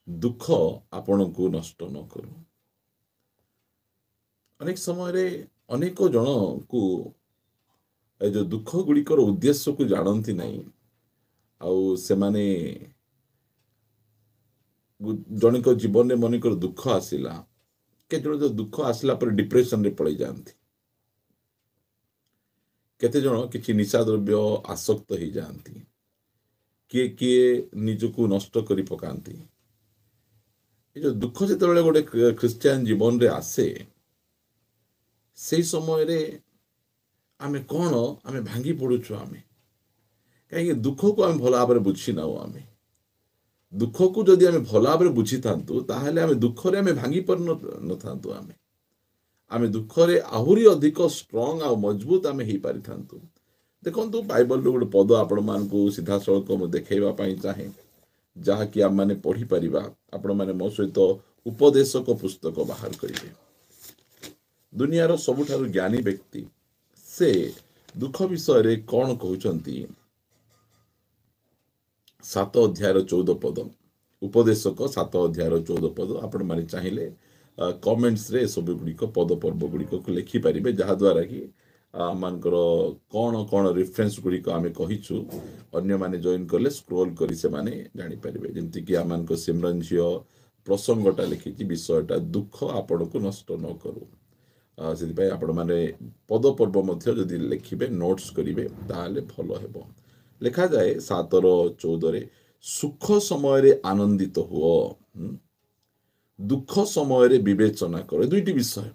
दुख आपण को नष्ट न करू। अनेक समय अनेक जन को जो दुख गुड़िकर उद्देश्य को जानती नहीं आउ से माने जन को जीवन में मनकर दुख आसला के जन जो दुख आसला पर डिप्रेशन रे पड़े जाती केते जन किछि निशा द्रव्य आसक्त हो जाती किए किए निजको नष्ट करी पकांती। ये जो दुख जिते गोटे ख्रिस्टियन जीवन रे आसे से समय रे आमे कौन आमे भांगी पड़ुछु आमे कहीं दुख को आमे भल भाव बुझी ना आमे दुख को जदि आमे भल भाव बुझी थांतु ताहले आमे दुख रे आमे भांगी पर न थांतु आमे दुख रे आहुरी अधिक स्ट्रांग आ मजबूत आमे ही पारि थांतु। देखंतु बाइबल रो गोटे पद आपण मान को सीधा सड़क मु देखैबा पई चाहे जहा कि आम माने पढ़ी परिबा आपण माने मो सहित उपदेशक पुस्तक बाहर करिवे। दुनिया रो सबुठारु ज्ञानी व्यक्ति से दुख विषय रे कौन कहउचंती 7 अध्याय 14 पद उपदेशक 7 अध्याय 14 पद आपण माने चाहिले कमेंट्स रे सब गुड़िक पद पर्व गुड़िक को लिखि पारिबे जहा द्वारा कि मानकर कौन कौन रेफरेंस गुड़िक आमे कहिछु अन्य माने जॉइन करले स्क्रॉल करी से माने जानि पारिबे जेंति कि आमान को सिमरन झियो प्रसंगटा लिखिछि विषयटा दुख आपण को नष्ट न करू से भाई आपण माने पद पर्व मध्य जदि लिखिबे नोट्स करिवे ताले भलो हेबो। लिखा जाए 7:14 रे सुख समय रे आनंदित हुओ दुख समय रे विवेचना कर। दुईटी विषय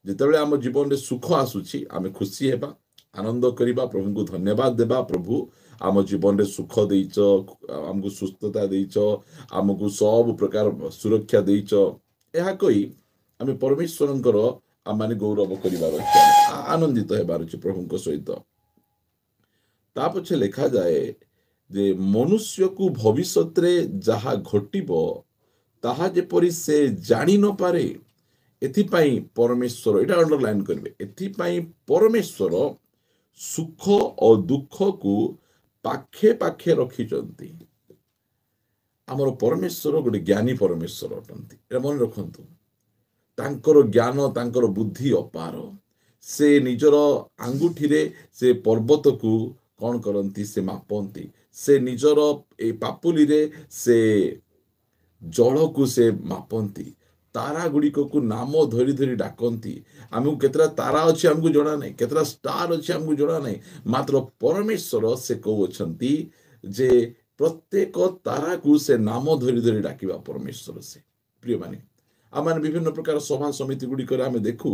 जितेबाला आम जीवन रे सुख आसुची आमे खुशी हेबा आनंद करिबा प्रभु को धन्यवाद देबा प्रभु आम जीवन रे सुख देइच आमको सुस्थता देइच आमको सब प्रकार सुरक्षा देइच एहा कहि आमे परमेश्वरंकर आम माने गौरव करिबार आनंदित हेबार अछि प्रभु को सहित। ता पछे लिखा जाए जे मनुष्य को भविष्यत रे जहा घटिबो ताहा जेपरि से जानी न पारे एथिपाई परमेश्वर एटा अंडरलाइन करिवे एथिपाई परमेश्वर सुख और दुख को पाखे पाखे रखिचंती। आमर परमेश्वर गोटे ज्ञानी परमेश्वर अटंती एटा मन रखंतु तांकर ज्ञान तांकर बुद्धि अपार से निजर आंगुठी रे से पर्वत को कौन करंती से मापंती से निजर ए पापुली रे से जल को से मापंती तारा गुड़िक को नाम धरी धरी डाकती आमको केतरा तारा अच्छे आमको जना नहीं केतरा स्टार अच्छे आमको जना नहीं मात्र परमेश्वर से कहउछंती जे प्रत्येक तारा को से नाम धरी धरी डाकिबा परमेश्वर से। प्रिय माने आम विभिन्न प्रकार सभा समिति गुड़िक आम देखू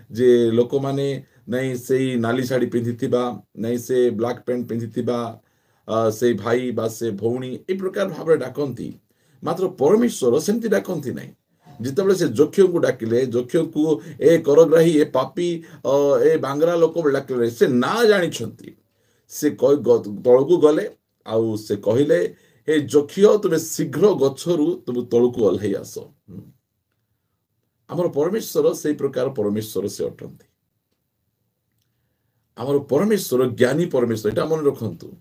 जे लोक माने नहीं से नाली शाढ़ी पिंधि नहीं से ब्लैक पैंट पिंधि से भाई बा से भौणी ए प्रकार भाव डाकती मात्र परमेश्वर सेमती डाकती नहीं। जितेबाला से जोक्ष को डाकिले जोक्ष को ए करग्राही ए पापी ए बांग्रा लोक डाकिले से ना जानी से तल को गले आउ से कहले हे जोक्ष तुम शीघ्र गछरु तुम तल को ओल्है आस। आमर परमेश्वर से प्रकार परमेश्वर से अटंती आमर परमेश्वर ज्ञानी परमेश्वर एटा मन रखंतु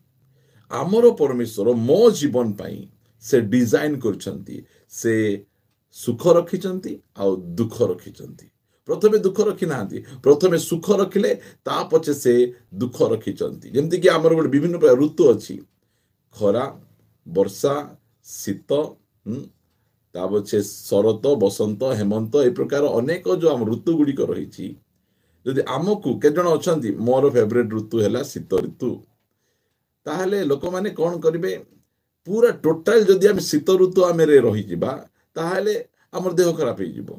आमर परमेश्वर मो जीवन पाई से डिजाइन करछंती से सुख रखिचंती आ दुख रखिचंती। प्रथमे दुख रखी नांती प्रथमे सुख रखिले ता पछे से दुख रखिचंती। जेमति कि आमर गोटे विभिन्न प्रकार ऋतु अछि खरा वर्षा शीत ता पछे शरत बसंत हेमंत ए प्रकार अनेक जो आम ऋतु गुड़िक रही जदि आमको के जण अछंती मोर फेवरेट ऋतु हैला शीत ऋतु ताहले लोक माने कोन करिवे पूरा टोटल जदि हम शीत ऋतु आम रही जिबा ताहले आमर देह खराब हो जिवो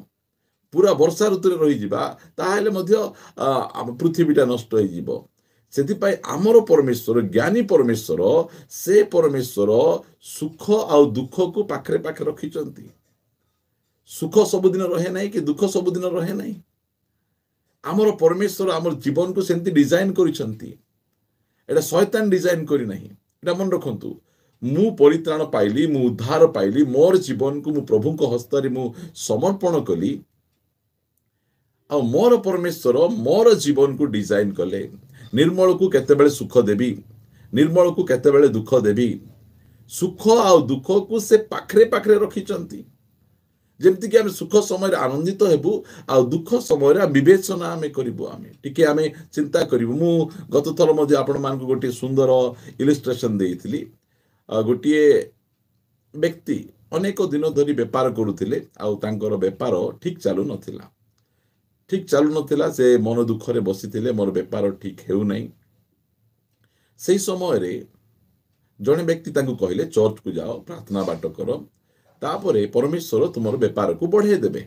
पूरा वर्षा ऋतु रही जिबा ताहले मध्य पृथ्वीटा नष्ट हो जिवो। सेथिपाई आमर परमेश्वर ज्ञानी परमेश्वर से परमेश्वर सुख आ दुख को पाखरे पाखे रखिचंती। सुख सबुदिन रहे नहीं कि दुख सबुदिन रहे नहीं। आमर परमेश्वर आमर जीवन को सेमती डिजाइन करिसंती एटा शैतान डिजाइन करी नहीं एटा मन रखंतु मु परित्राण पाइली मु उद्धार पाइली मोर जीवन को मु प्रभु को हस्ତରେ मु समर्पण कली आ मोर परमेश्वर मोर जीवन को डिजाइन कले निर्मल को केते बेले सुख देबी निर्मल को केते बेले दुख देबी सुख आ दुख को से पाखरे पाखरे रखिचंती जेमती कि आम सुख समय आनंदित हेबू आ दुख समय विवेचना आम करूँ आम टी आम चिंता करूँ मु गत थर आपण मान गोटे सुंदर इलिस्ट्रेशन देइथिली गोटे व्यक्ति अनेक दिन धरी बेपार करुले आर बेपार ठीक चलु नथिला ठीक चलु नथिला से मन दुख रे बसी मोर बेपार ठीक हेउ नहीं से समय रे जड़े व्यक्ति कहले चर्च को जाओ प्रार्थना बाट कर तापरे परमेश्वर तुम बेपार को बढ़े देबे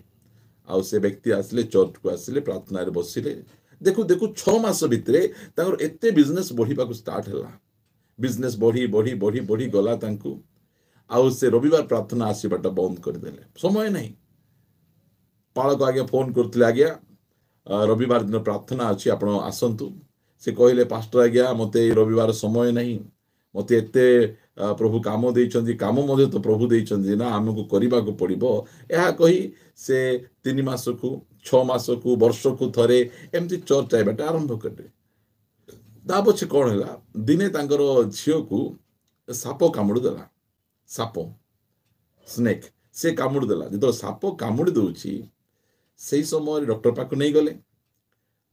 आउ से व्यक्ति आसिले चर्च को आसिले प्रार्थना रे बसिले देखु देखु 6 मास भितरे तांकर एते बिजनेस बढ़िबा को स्टार्ट हला बिजनेस बढ़ी बढ़ी बढ़ी बढ़ी गला तांकु आउ से रविवार प्रार्थना आसीबाटा बंद कर देले समय नहीं पालक आगे फोन करथिले आज्ञा रविवार दिन प्रार्थना अछि आपण आसंतु से कहले पास्टर आज्ञा मते रविवार समय नहीं मते एते प्रभु काम देइचंदी काम मध्ये तो प्रभु देइचंदी ना हमको करिबा को पड़िबो एहा कही से 3 मास को 6 मास को वर्ष को थरे एमती चर्च आइबाटा आरंभ करले ता पछे कोन हला दिने तांकर झियो को साप कामुड़ देला साप स्नेक से कामुड़ देला जो साप कामुड़ दउची से समय डॉक्टर पाक नहीं गले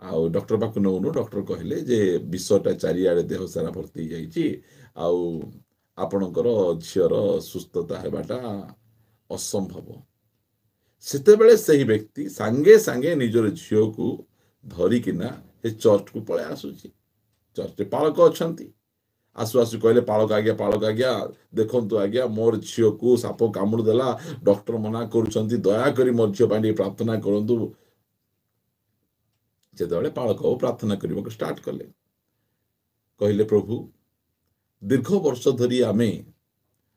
आउ डॉक्टर पाक नौनु डॉक्टर कहले जे विषटा चारिआडे देह सारा भर्ती जाइछि आउ आपणकर झीर सुस्थता हेबाटा असंभव सेते बेले सही व्यक्ति सांगे सांगे निजर झील को धरिकिना ए चर्च को पळे आसुची चर्च पालक अछंती आसु आसु कहले पालक आज्ञा देखंतु आज्ञा मोर झील को साप कामुड़ देला डॉक्टर मना करूछंती दया करी मोर झील पांडी प्रार्थना करंतु जेतेबेले पालक प्रार्थना करबा स्टार्ट कले कहले प्रभु दीर्घ वर्ष धरी आमे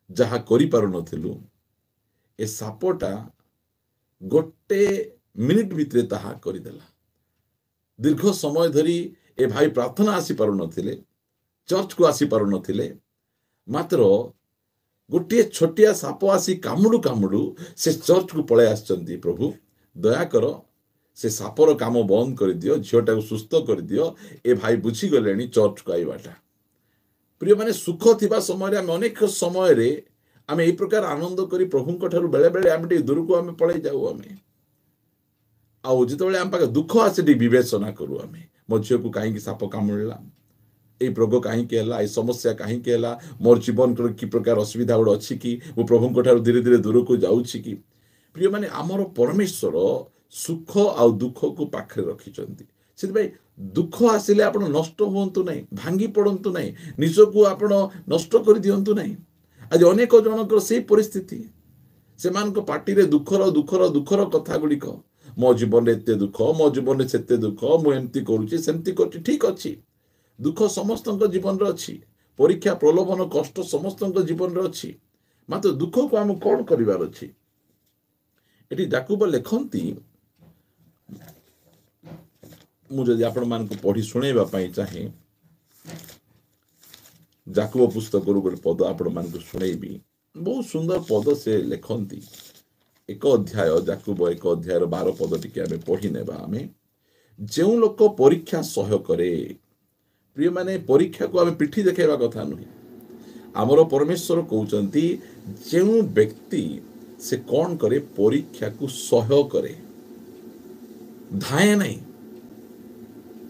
जहा करि पारु नथिलु ए सापटा गोटे मिनिट भितरे ताहा करिदेला दीर्घ समय धरी ए भाई प्रार्थना आसी पारु नथिले चर्च को आसी पारु नथिले मात्र गोटे छोटिया साप आसी कामुडु कामुडु से चर्च को पळे आछंती प्रभु दया करो से सापर काम बंद कर दियो झीटा को सुस्थ कर दियो ए भाई बुझी गले चर्च को आईबाटा प्रिय माने सुख थिबा समय आम अनेक समय रे आम ए प्रकार आनंद करी प्रभु ठारू बेले बेले आम दूर को आम पळे जाऊ आम आउ जिते आम पाखे दुख आसे विवेचना करू आम मो झील को कहीं साप कामुड़ा ये रोग कहीं समस्या कहीं मोर जीवन कि प्रकार असुविधा गोटे अच्छी कि मो प्रभु ठारू धीरे धीरे दूर को जाऊँ कि प्रिय माने आमर परमेश्वर सुख आ दुख को पाखे रखिंट से दुख आसिले आप नष्ट हूँ ना भांगी पड़तु ना निजक आप नष्ट कर दिंतु ना आज अनेक जनकर से परिस्थिति से पार्टी रे दुखर दुखर दुखर कथा गुड़िक मो जीवन में एत दुख मो जीवन में सेते दुख मुझे करुँची कर ठीक अच्छी दुख समस्त जीवन रे अच्छी परीक्षा प्रलोभन कष्ट समस्त जीवन रे अच्छी मात्र दुख को आम कौन करार अच्छी ये याकूब लिखती मुझे आपण मान को पढ़ी शुणेबा चाहे याकूब पुस्तक गोटे पद आपण मान को शुणेबी बहुत सुंदर पद से लिखती एक अध्याय याकूब एक अध्याय 12 पद टी आम पढ़ी नेबा आम जो लोक परीक्षा सह्य करे प्रिय माने परीक्षा को आम पिठी देखा कथा नुहे आमर परमेश्वर कहते जो व्यक्ति से कौन करे परीक्षा को सह्य करे धाए नहीं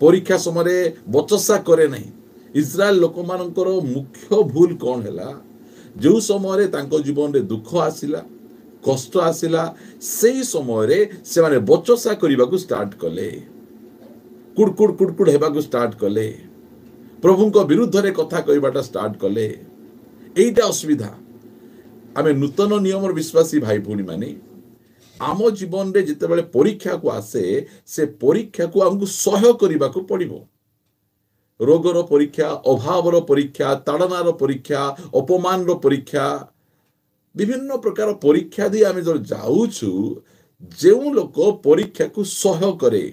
परीक्षा समय बचसा करे नहीं इस्राएल लोक मानकर मुख्य भूल कौन है जो समय जीवन में दुख आसिला कष्ट आसिला से समय से माने बचसा करने को स्टार्ट कले कुड़कुड़ कुड़कुड़ होगा स्टार्ट कले प्रभु को विरुद्ध रे कथा कहबाटा स्टार्ट कले एटा असुविधा आम नूतन नियम विश्वासी भाई भूणी माने आम जीवन रे जिते बड़े परीक्षा को आसे से परीक्षा को हमको सह्य करने को पड़ो रोगर परीक्षा अभावर परीक्षा ताड़नार परीक्षा अपमान परीक्षा विभिन्न प्रकार परीक्षा दी आम जो जाऊछु जो लोक परीक्षा को सह्य करे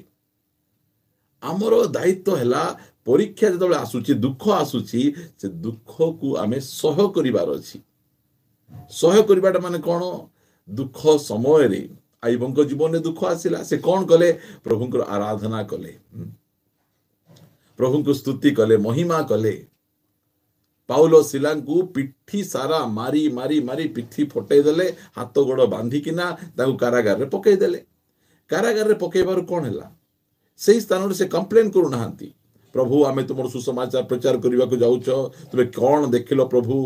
आमर दायित्व है परीक्षा जो आसूची दुख आसूची से दुख को आम सह्य करिवार अछि सह्य करवाटा माने कौन दुख समय आईबों जीवन में दुख आसिला से कौन कले प्रभु आराधना कले प्रभु को स्तुति कले महिमा कले ପାଉଲ ଶିଲାଙ୍କୁ ପିଠି ସାରା ମାରି ମାରି ମାରି ପିଠି ଫଟେଇ ଦେଲେ, ହାତ ଗୋଡ଼ ବାନ୍ଧିକିନା ତାଙ୍କୁ କାରାଗାରରେ ପକେଇଦେଲେ। କାରାଗାରରେ ପକେଇବାରୁ କ'ଣ ହେଲା? ସେହି ସ୍ଥାନରେ ସେ କମ୍ପ୍ଲେନ୍ କରୁନାହାନ୍ତି, ପ୍ରଭୁ ଆମେ ତୁମର ସୁସମାଚାର ପ୍ରଚାର କରିବାକୁ ଯାଉଛ, ତୁମେ କ'ଣ ଦେଖିଲ ପ୍ରଭୁ,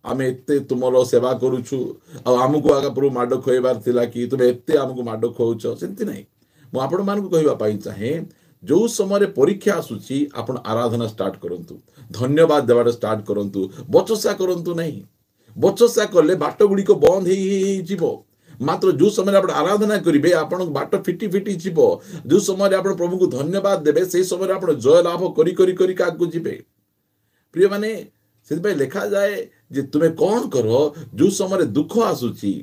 ଆମେ ଏତେ ତୁମର ସେବା କରୁଛୁ, ଆଉ ଆମକୁ ଆଗ ପ୍ରଭୁ ମାଡ଼ ଖୁଆଇବାର ଥିଲା କି ତୁମେ ଏତେ ଆମକୁ ମାଡ଼ ଖୁଆଉଛ? ସେମିତି ନାହିଁ। ମୁଁ ଆପଣମାନଙ୍କୁ କହିବା ପାଇଁ ଚାହେଁ, ଯେଉଁ ସମୟରେ ପରୀକ୍ଷା ଆସୁଛି ଆପଣ ଆରାଧନା ଷ୍ଟାର୍ଟ କରନ୍ତୁ, ଧନ୍ୟବାଦ ଦେବାଟା ଷ୍ଟାର୍ଟ କରନ୍ତୁ, ବଚସା କରନ୍ତୁ ନାହିଁ। ବଚସା କଲେ ବାଟ ଗୁଡ଼ିକ ବନ୍ଦ ହେଇଯିବ। ମାତ୍ର ଯେଉଁ ସମୟରେ ଆପଣ ଆରାଧନା କରିବେ ଆପଣଙ୍କ ବାଟ ଫିଟି ଫିଟି ଯିବ। ଯେଉଁ ସମୟରେ ଆପଣ ପ୍ରଭୁଙ୍କୁ ଧନ୍ୟବାଦ ଦେବେ ସେହି ସମୟରେ ଆପଣ ଜୟ ଲାଭ କରି କରି କରି ଆଗକୁ ଯିବେ। ପ୍ରିୟମାନେ, ସେଥିପାଇଁ ଲେଖାଯାଏ ଯେ ତୁମେ କ'ଣ କର, ଯେଉଁ ସମୟରେ ଦୁଃଖ ଆସୁଛି,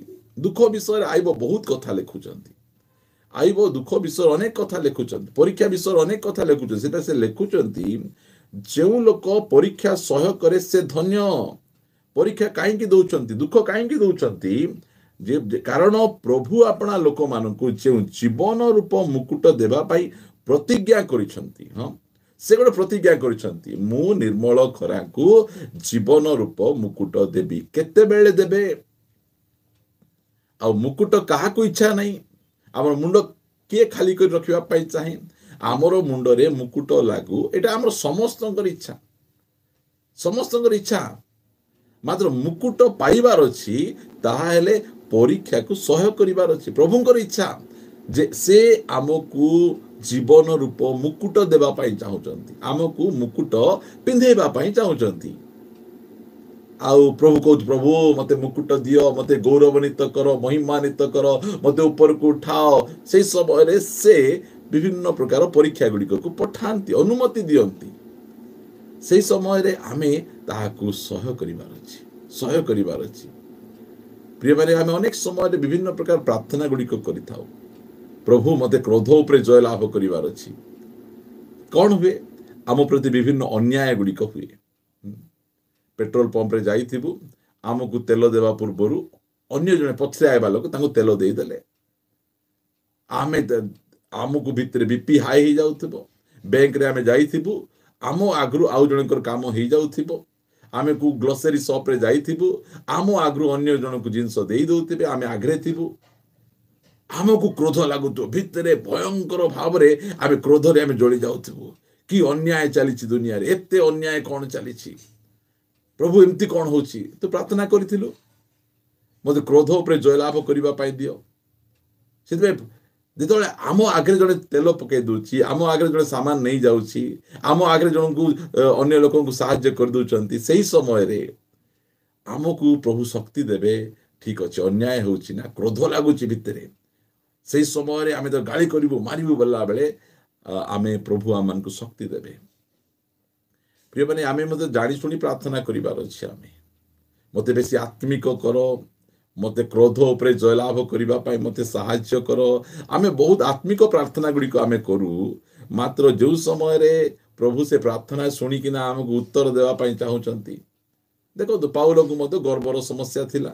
ଦୁଃଖ ବିଷୟରେ ଆଇବ ବହୁତ କଥା ଲେଖୁଛନ୍ତି, ଆଇବ ଦୁଃଖ ବିଷୟରେ ଅନେକ କଥା ଲେଖୁଛନ୍ତି, ପରୀକ୍ଷା ବିଷୟରେ ଅନେକ କଥା ଲେଖୁଛନ୍ତି। ସେଟା ସେ ଲେଖୁଛନ୍ତି, ଯେଉଁ ଲୋକ ପରୀକ୍ଷା ସହ୍ୟ କରେ ସେ ଧନ୍ୟ। ପରୀକ୍ଷା କାହିଁକି ଦଉଛନ୍ତି, ଦୁଃଖ କାହିଁକି ଦଉଛନ୍ତି? ଯେ କାରଣ ପ୍ରଭୁ ଆପଣା ଲୋକମାନଙ୍କୁ ଯେଉଁ ଜୀବନ ରୂପ ମୁକୁଟ ଦେବା ପାଇଁ ପ୍ରତିଜ୍ଞା କରିଛନ୍ତି, ହଁ ସେ ଗୋଟେ ପ୍ରତିଜ୍ଞା କରିଛନ୍ତି, ମୁଁ ନିର୍ମଳ ଖରାକୁ ଜୀବନ ରୂପ ମୁକୁଟ ଦେବି। କେତେବେଳେ ଦେବେ? ଆଉ ମୁକୁଟ କାହାକୁ ଇଚ୍ଛା ନାହିଁ? ଆମର ମୁଣ୍ଡ କିଏ ଖାଲି କରି ରଖିବା ପାଇଁ ଚାହେଁ? ଆମର ମୁଣ୍ଡରେ ମୁକୁଟ ଲାଗୁ, ଏଇଟା ଆମର ସମସ୍ତଙ୍କର ଇଚ୍ଛା, ସମସ୍ତଙ୍କର ଇଚ୍ଛା। ମାତ୍ର ମୁକୁଟ ପାଇବାର ଅଛି, ତାହା ହେଲେ ପରୀକ୍ଷାକୁ ସହ୍ୟ କରିବାର ଅଛି। ପ୍ରଭୁଙ୍କର ଇଚ୍ଛା ଯେ ସେ ଆମକୁ ଜୀବନ ରୂପ ମୁକୁଟ ଦେବା ପାଇଁ ଚାହୁଁଛନ୍ତି, ଆମକୁ ମୁକୁଟ ପିନ୍ଧେଇବା ପାଇଁ ଚାହୁଁଛନ୍ତି। ଆଉ ପ୍ରଭୁ କହୁଛି, ପ୍ରଭୁ ମତେ ମୁକୁଟ ଦିଅ, ମତେ ଗୌରବାନ୍ୱିତ କର, ମହିମାନ୍ୱିତ କର, ମତେ ଉପରକୁ ଉଠାଅ। ସେହି ସମୟରେ ସେ ବିଭିନ୍ନ ପ୍ରକାର ପରୀକ୍ଷା ଗୁଡ଼ିକକୁ ପଠାନ୍ତି, ଅନୁମତି ଦିଅନ୍ତି। ସେହି ସମୟରେ ଆମେ ତାହାକୁ ସହ୍ୟ କରିବାର ଅଛି, ସହ୍ୟ କରିବାର ଅଛି। ପ୍ରିୟମାନେ, ଆମେ ଅନେକ ସମୟରେ ବିଭିନ୍ନ ପ୍ରକାର ପ୍ରାର୍ଥନା ଗୁଡ଼ିକ କରିଥାଉ, ପ୍ରଭୁ ମତେ କ୍ରୋଧ ଉପରେ ଜୟ ଲାଭ କରିବାର ଅଛି। କ'ଣ ହୁଏ? ଆମ ପ୍ରତି ବିଭିନ୍ନ ଅନ୍ୟାୟ ଗୁଡ଼ିକ ହୁଏ। ପେଟ୍ରୋଲ ପମ୍ପରେ ଯାଇଥିବୁ, ଆମକୁ ତେଲ ଦେବା ପୂର୍ବରୁ ଅନ୍ୟ ଜଣେ ପଛରେ ଆଇବା ଲୋକ ତାଙ୍କୁ ତେଲ ଦେଇଦେଲେ, ଆମକୁ ଭିତରେ ବିପି ହାଇ ହେଇଯାଉଥିବ। ବ୍ୟାଙ୍କରେ ଆମେ ଯାଇଥିବୁ, ଆମ ଆଗରୁ ଆଉ ଜଣଙ୍କର କାମ ହେଇଯାଉଥିବ। ଆମେ କେଉଁ ଗ୍ରୋସରୀ ସପ୍ରେ ଯାଇଥିବୁ, ଆମ ଆଗରୁ ଅନ୍ୟ ଜଣଙ୍କୁ ଜିନିଷ ଦେଇ ଦେଉଥିବେ, ଆମେ ଆଗରେ ଥିବୁ, ଆମକୁ କ୍ରୋଧ ଲାଗୁଥିବ। ଭିତରେ ଭୟଙ୍କର ଭାବରେ ଆମେ କ୍ରୋଧରେ ଆମେ ଜଳି ଯାଉଥିବୁ। କି ଅନ୍ୟାୟ ଚାଲିଛି ଦୁନିଆରେ, ଏତେ ଅନ୍ୟାୟ କ'ଣ ଚାଲିଛି, ପ୍ରଭୁ ଏମିତି କ'ଣ ହେଉଛି? ତୁ ପ୍ରାର୍ଥନା କରିଥିଲୁ, ମୋତେ କ୍ରୋଧ ଉପରେ ଜୟଲାଭ କରିବା ପାଇଁ ଦିଅ। ସେଥିପାଇଁ ଯେତେବେଳେ ଆମ ଆଗରେ ଜଣେ ତେଲ ପକାଇ ଦେଉଛି, ଆମ ଆଗରେ ଜଣେ ସାମାନ ନେଇଯାଉଛି, ଆମ ଆଗରେ ଜଣଙ୍କୁ ଅନ୍ୟ ଲୋକଙ୍କୁ ସାହାଯ୍ୟ କରିଦେଉଛନ୍ତି, ସେହି ସମୟରେ ଆମକୁ ପ୍ରଭୁ ଶକ୍ତି ଦେବେ। ଠିକ ଅଛି, ଅନ୍ୟାୟ ହେଉଛି ନା, କ୍ରୋଧ ଲାଗୁଛି ଭିତରେ, ସେହି ସମୟରେ ଆମେ ତ ଗାଳି କରିବୁ, ମାରିବୁ ବୋଲିଲା ବେଳେ ଆମେ ପ୍ରଭୁ ଆମମାନଙ୍କୁ ଶକ୍ତି ଦେବେ। ପ୍ରିୟମାନେ, ଆମେ ମଧ୍ୟ ଜାଣିଶୁଣି ପ୍ରାର୍ଥନା କରିବାର ଅଛି। ମୋତେ ବେଶୀ ଆତ୍ମିକ କର, ମୋତେ କ୍ରୋଧ ଉପରେ ଜୟଲାଭ କରିବା ପାଇଁ ମୋତେ ସାହାଯ୍ୟ କର। ଆମେ ବହୁତ ଆତ୍ମିକ ପ୍ରାର୍ଥନା ଗୁଡ଼ିକ ଆମେ କରୁ। ମାତ୍ର ଯେଉଁ ସମୟରେ ପ୍ରଭୁ ସେ ପ୍ରାର୍ଥନା ଶୁଣିକିନା ଆମକୁ ଉତ୍ତର ଦେବା ପାଇଁ ଚାହୁଁଛନ୍ତି, ଦେଖନ୍ତୁ ପାଉଲକୁ ମଧ୍ୟ ଗର୍ଭର ସମସ୍ୟା ଥିଲା।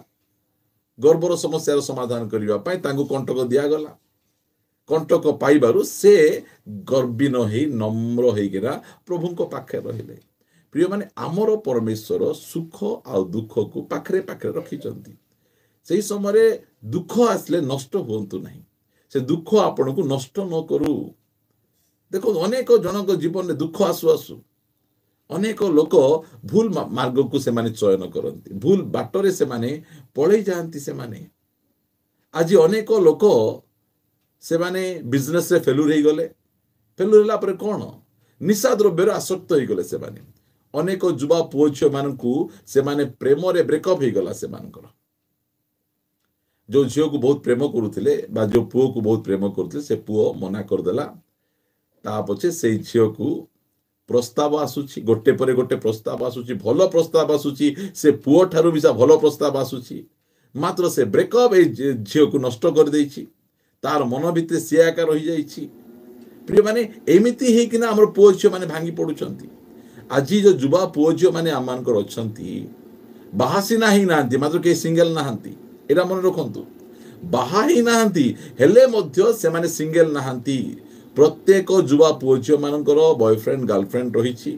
ଗର୍ଭର ସମସ୍ୟାର ସମାଧାନ କରିବା ପାଇଁ ତାଙ୍କୁ କଣ୍ଟକ ଦିଆଗଲା। କଣ୍ଟକ ପାଇବାରୁ ସେ ଗର୍ବି ନ ହେଇ ନମ୍ର ହେଇକିନା ପ୍ରଭୁଙ୍କ ପାଖରେ ରହିଲେ। ପ୍ରିୟମାନେ, ଆମର ପରମେଶ୍ୱର ସୁଖ ଆଉ ଦୁଃଖକୁ ପାଖରେ ପାଖରେ ରଖିଛନ୍ତି। ସେହି ସମୟରେ ଦୁଃଖ ଆସିଲେ ନଷ୍ଟ ହୁଅନ୍ତୁ ନାହିଁ, ସେ ଦୁଃଖ ଆପଣଙ୍କୁ ନଷ୍ଟ ନ କରୁ। ଦେଖନ୍ତୁ, ଅନେକ ଜଣଙ୍କ ଜୀବନରେ ଦୁଃଖ ଆସୁ ଆସୁ ଅନେକ ଲୋକ ଭୁଲ ମାର୍ଗକୁ ସେମାନେ ଚୟନ କରନ୍ତି, ଭୁଲ ବାଟରେ ସେମାନେ ପଳେଇ ଯାଆନ୍ତି। ସେମାନେ ଆଜି ଅନେକ ଲୋକ ସେମାନେ ବିଜନେସରେ ଫେଲୁର ହେଇଗଲେ। ଫେଲୁର ହେଲା ପରେ କ'ଣ? ନିଶା ଦ୍ରବ୍ୟରେ ଆସକ୍ତ ହେଇଗଲେ। ସେମାନେ ଅନେକ ଯୁବା ପୁଅ ଝିଅମାନଙ୍କୁ ସେମାନେ ପ୍ରେମରେ ବ୍ରେକଅପ୍ ହେଇଗଲା। ସେମାନଙ୍କର ଯେଉଁ ଝିଅକୁ ବହୁତ ପ୍ରେମ କରୁଥିଲେ ବା ଯେଉଁ ପୁଅକୁ ବହୁତ ପ୍ରେମ କରୁଥିଲେ, ସେ ପୁଅ ମନା କରିଦେଲା। ତା ପଛେ ସେଇ ଝିଅକୁ ପ୍ରସ୍ତାବ ଆସୁଛି, ଗୋଟେ ପରେ ଗୋଟେ ପ୍ରସ୍ତାବ ଆସୁଛି, ଭଲ ପ୍ରସ୍ତାବ ଆସୁଛି, ସେ ପୁଅ ଠାରୁ ବି ଭଲ ପ୍ରସ୍ତାବ ଆସୁଛି। ମାତ୍ର ସେ ବ୍ରେକଅପ୍ ଏଇ ଝିଅକୁ ନଷ୍ଟ କରିଦେଇଛି। ତାର ମନ ଭିତରେ ସିଏ ଏକା ରହିଯାଇଛି। ପ୍ରିୟମାନେ, ଏମିତି ହେଇକିନା ଆମର ପୁଅ ଝିଅମାନେ ଭାଙ୍ଗି ପଡ଼ୁଛନ୍ତି। ଆଜି ଯେଉଁ ଯୁବା ପୁଅ ଝିଅମାନେ ଆମମାନଙ୍କର ଅଛନ୍ତି, ବାହା ସିନା ହେଇନାହାନ୍ତି, ମାତ୍ର କେହି ସିଙ୍ଗଲ ନାହାନ୍ତି। ଏଇଟା ମନେ ରଖନ୍ତୁ, ବାହା ହେଇନାହାନ୍ତି ହେଲେ ମଧ୍ୟ ସେମାନେ ସିଙ୍ଗଲ ନାହାନ୍ତି। ପ୍ରତ୍ୟେକ ଯୁବା ପୁଅ ଝିଅମାନଙ୍କର ବୟଫ୍ରେଣ୍ଡ ଗାର୍ଲଫ୍ରେଣ୍ଡ ରହିଛି।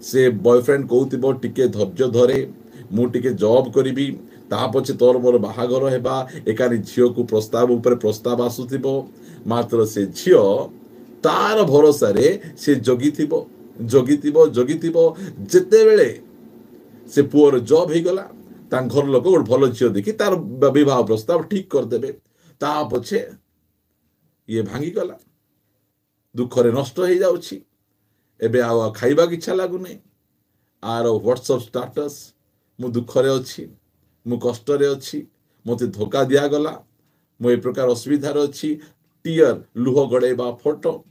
से बॉयफ्रेंड कहूथिबो टिके धैर्य धरे मु टिके जॉब करिबी ता पछे तोर मोर बाहागर हेबा एकानी झियो को प्रस्ताव ऊपर प्रस्ताव आसुथिबो मात्र से झियो तार भरोसा रे से जगिथिबो जेते बेले से पुअर जॉब ही गला ता घर लोक गोटे भल झियो देखि तार विवाह प्रस्ताव ठीक कर देबे ता पछे ये भांगी गला दुखरे नष्ट हो जाउछि एबे आ खाइबा की इच्छा लागुने आर व्हाट्सएप स्टेटस मु दुखरे अछि मु कष्टरे अछि मते धोखा दिया गला मु ए प्रकार असुविधार अछि टीयर लुह गड़ेबा फोटो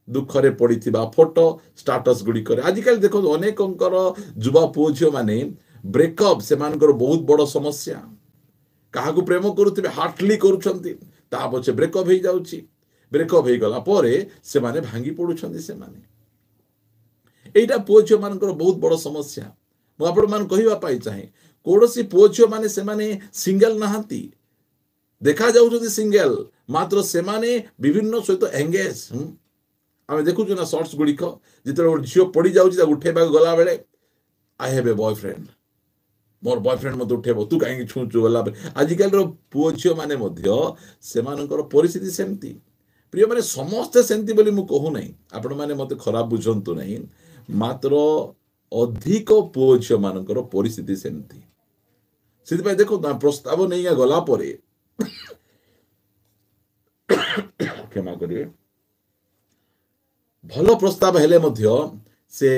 दुखरे पड़िथिबा फोटो स्टेटस गुडी करे आजिकल देखो अनेकंकर जुवा पुओ झियो माने ब्रेकअप से मानकर बहुत बड़ समस्या काहाकू प्रेम करुथिबे हार्टली करूछंती ता पछे ब्रेकअप हो जाउछि ब्रेकअप हो गला परे से माने भांगी पडुछंती से माने एटा पुओ झियो मानकर बहुत बड़ समस्या मु आपण मान कहिबा पाई चाहे कोडसी पुओ झियो माने से माने सिंगल नहांती देखा जाउछंती सिंगल मात्र से माने विभिन्न सहित एंगेज आमे देखुछु ना शॉर्ट्स गुडिक जिते झियो पड़ी जाउछि ता उठेबा गला बेले I have a boyfriend more boyfriend मत उठेबो तू काहे छुचु गला आजिकल रो पुओ झियो माने मध्य सेमानकर परिस्थिति सेमती प्रिय माने समस्त सेमती बोली मु कहू नै आपण माने मते खराब बुझंतु नै मात्र अधिक पुओ झियो मानकर परिस्थिति सेमती सिद्धि पाई देखो ना प्रस्ताव नै गला परे क्षमा करिए भल प्रस्ताव हेले मध्य से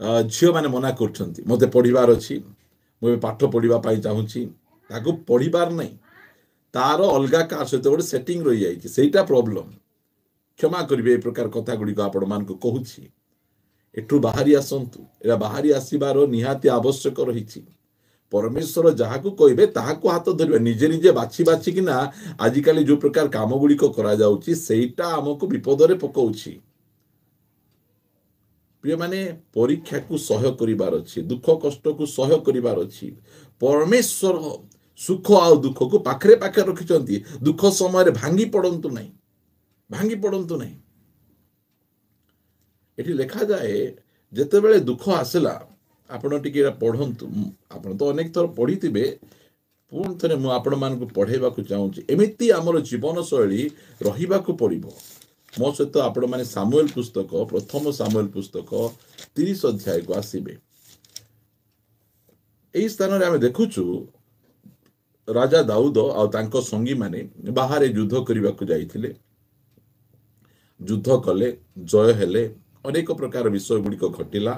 झियो माने मना करछंती मते पढिबार अछि मु पाठ पढिबा पाई चाहूची ताको पढिबार नै तार अलगा का सहित गोटे सेटिंग रही जाइए सेटा प्रॉब्लम क्षमा करिवे ए प्रकार कथा गुडी को आपण मान को कहूची एठू बाहरी आसंतु एरा बाहरी आसीबार निहाती आवश्यक रहिछि परमेश्वर जाहाकू कहबे ताहाकू हाथ धरिबे निजे निजे बाछि बाछि किना आजिकाली जो प्रकार काम गुडी को करा जाउची सेटा हमको विपद रे पकाउची प्रिय माने परीक्षा को सहय करिबार अछि दुख कष्ट को सहय करिबार अछि परमेश्वर सुख आ दुख को पाखरे पाखरे रखिचंती दुख समय भांगी पड़ंतु नहीं एठी लिखा जाए जेते बेले दुख आसला आपण टिके पढ़ंतु आपण तो अनेक थर पढ़िथिबे पुन थरे मु आपण मान को पढ़ेबा को चाहूची एमिति हमर जीवन शैली रहिबा को पड़िबो मो सहित आपण माने सामुएल पुस्तक प्रथम सामुएल पुस्तक 30 अध्याय को आसीबे एई स्थान रे हम देखुछु राजा दाऊद आ तांको संगी माने बाहर युद्ध करबा को जाइथिले युद्ध कले जय हेले अनेक प्रकार विषय गुड़िक घटिला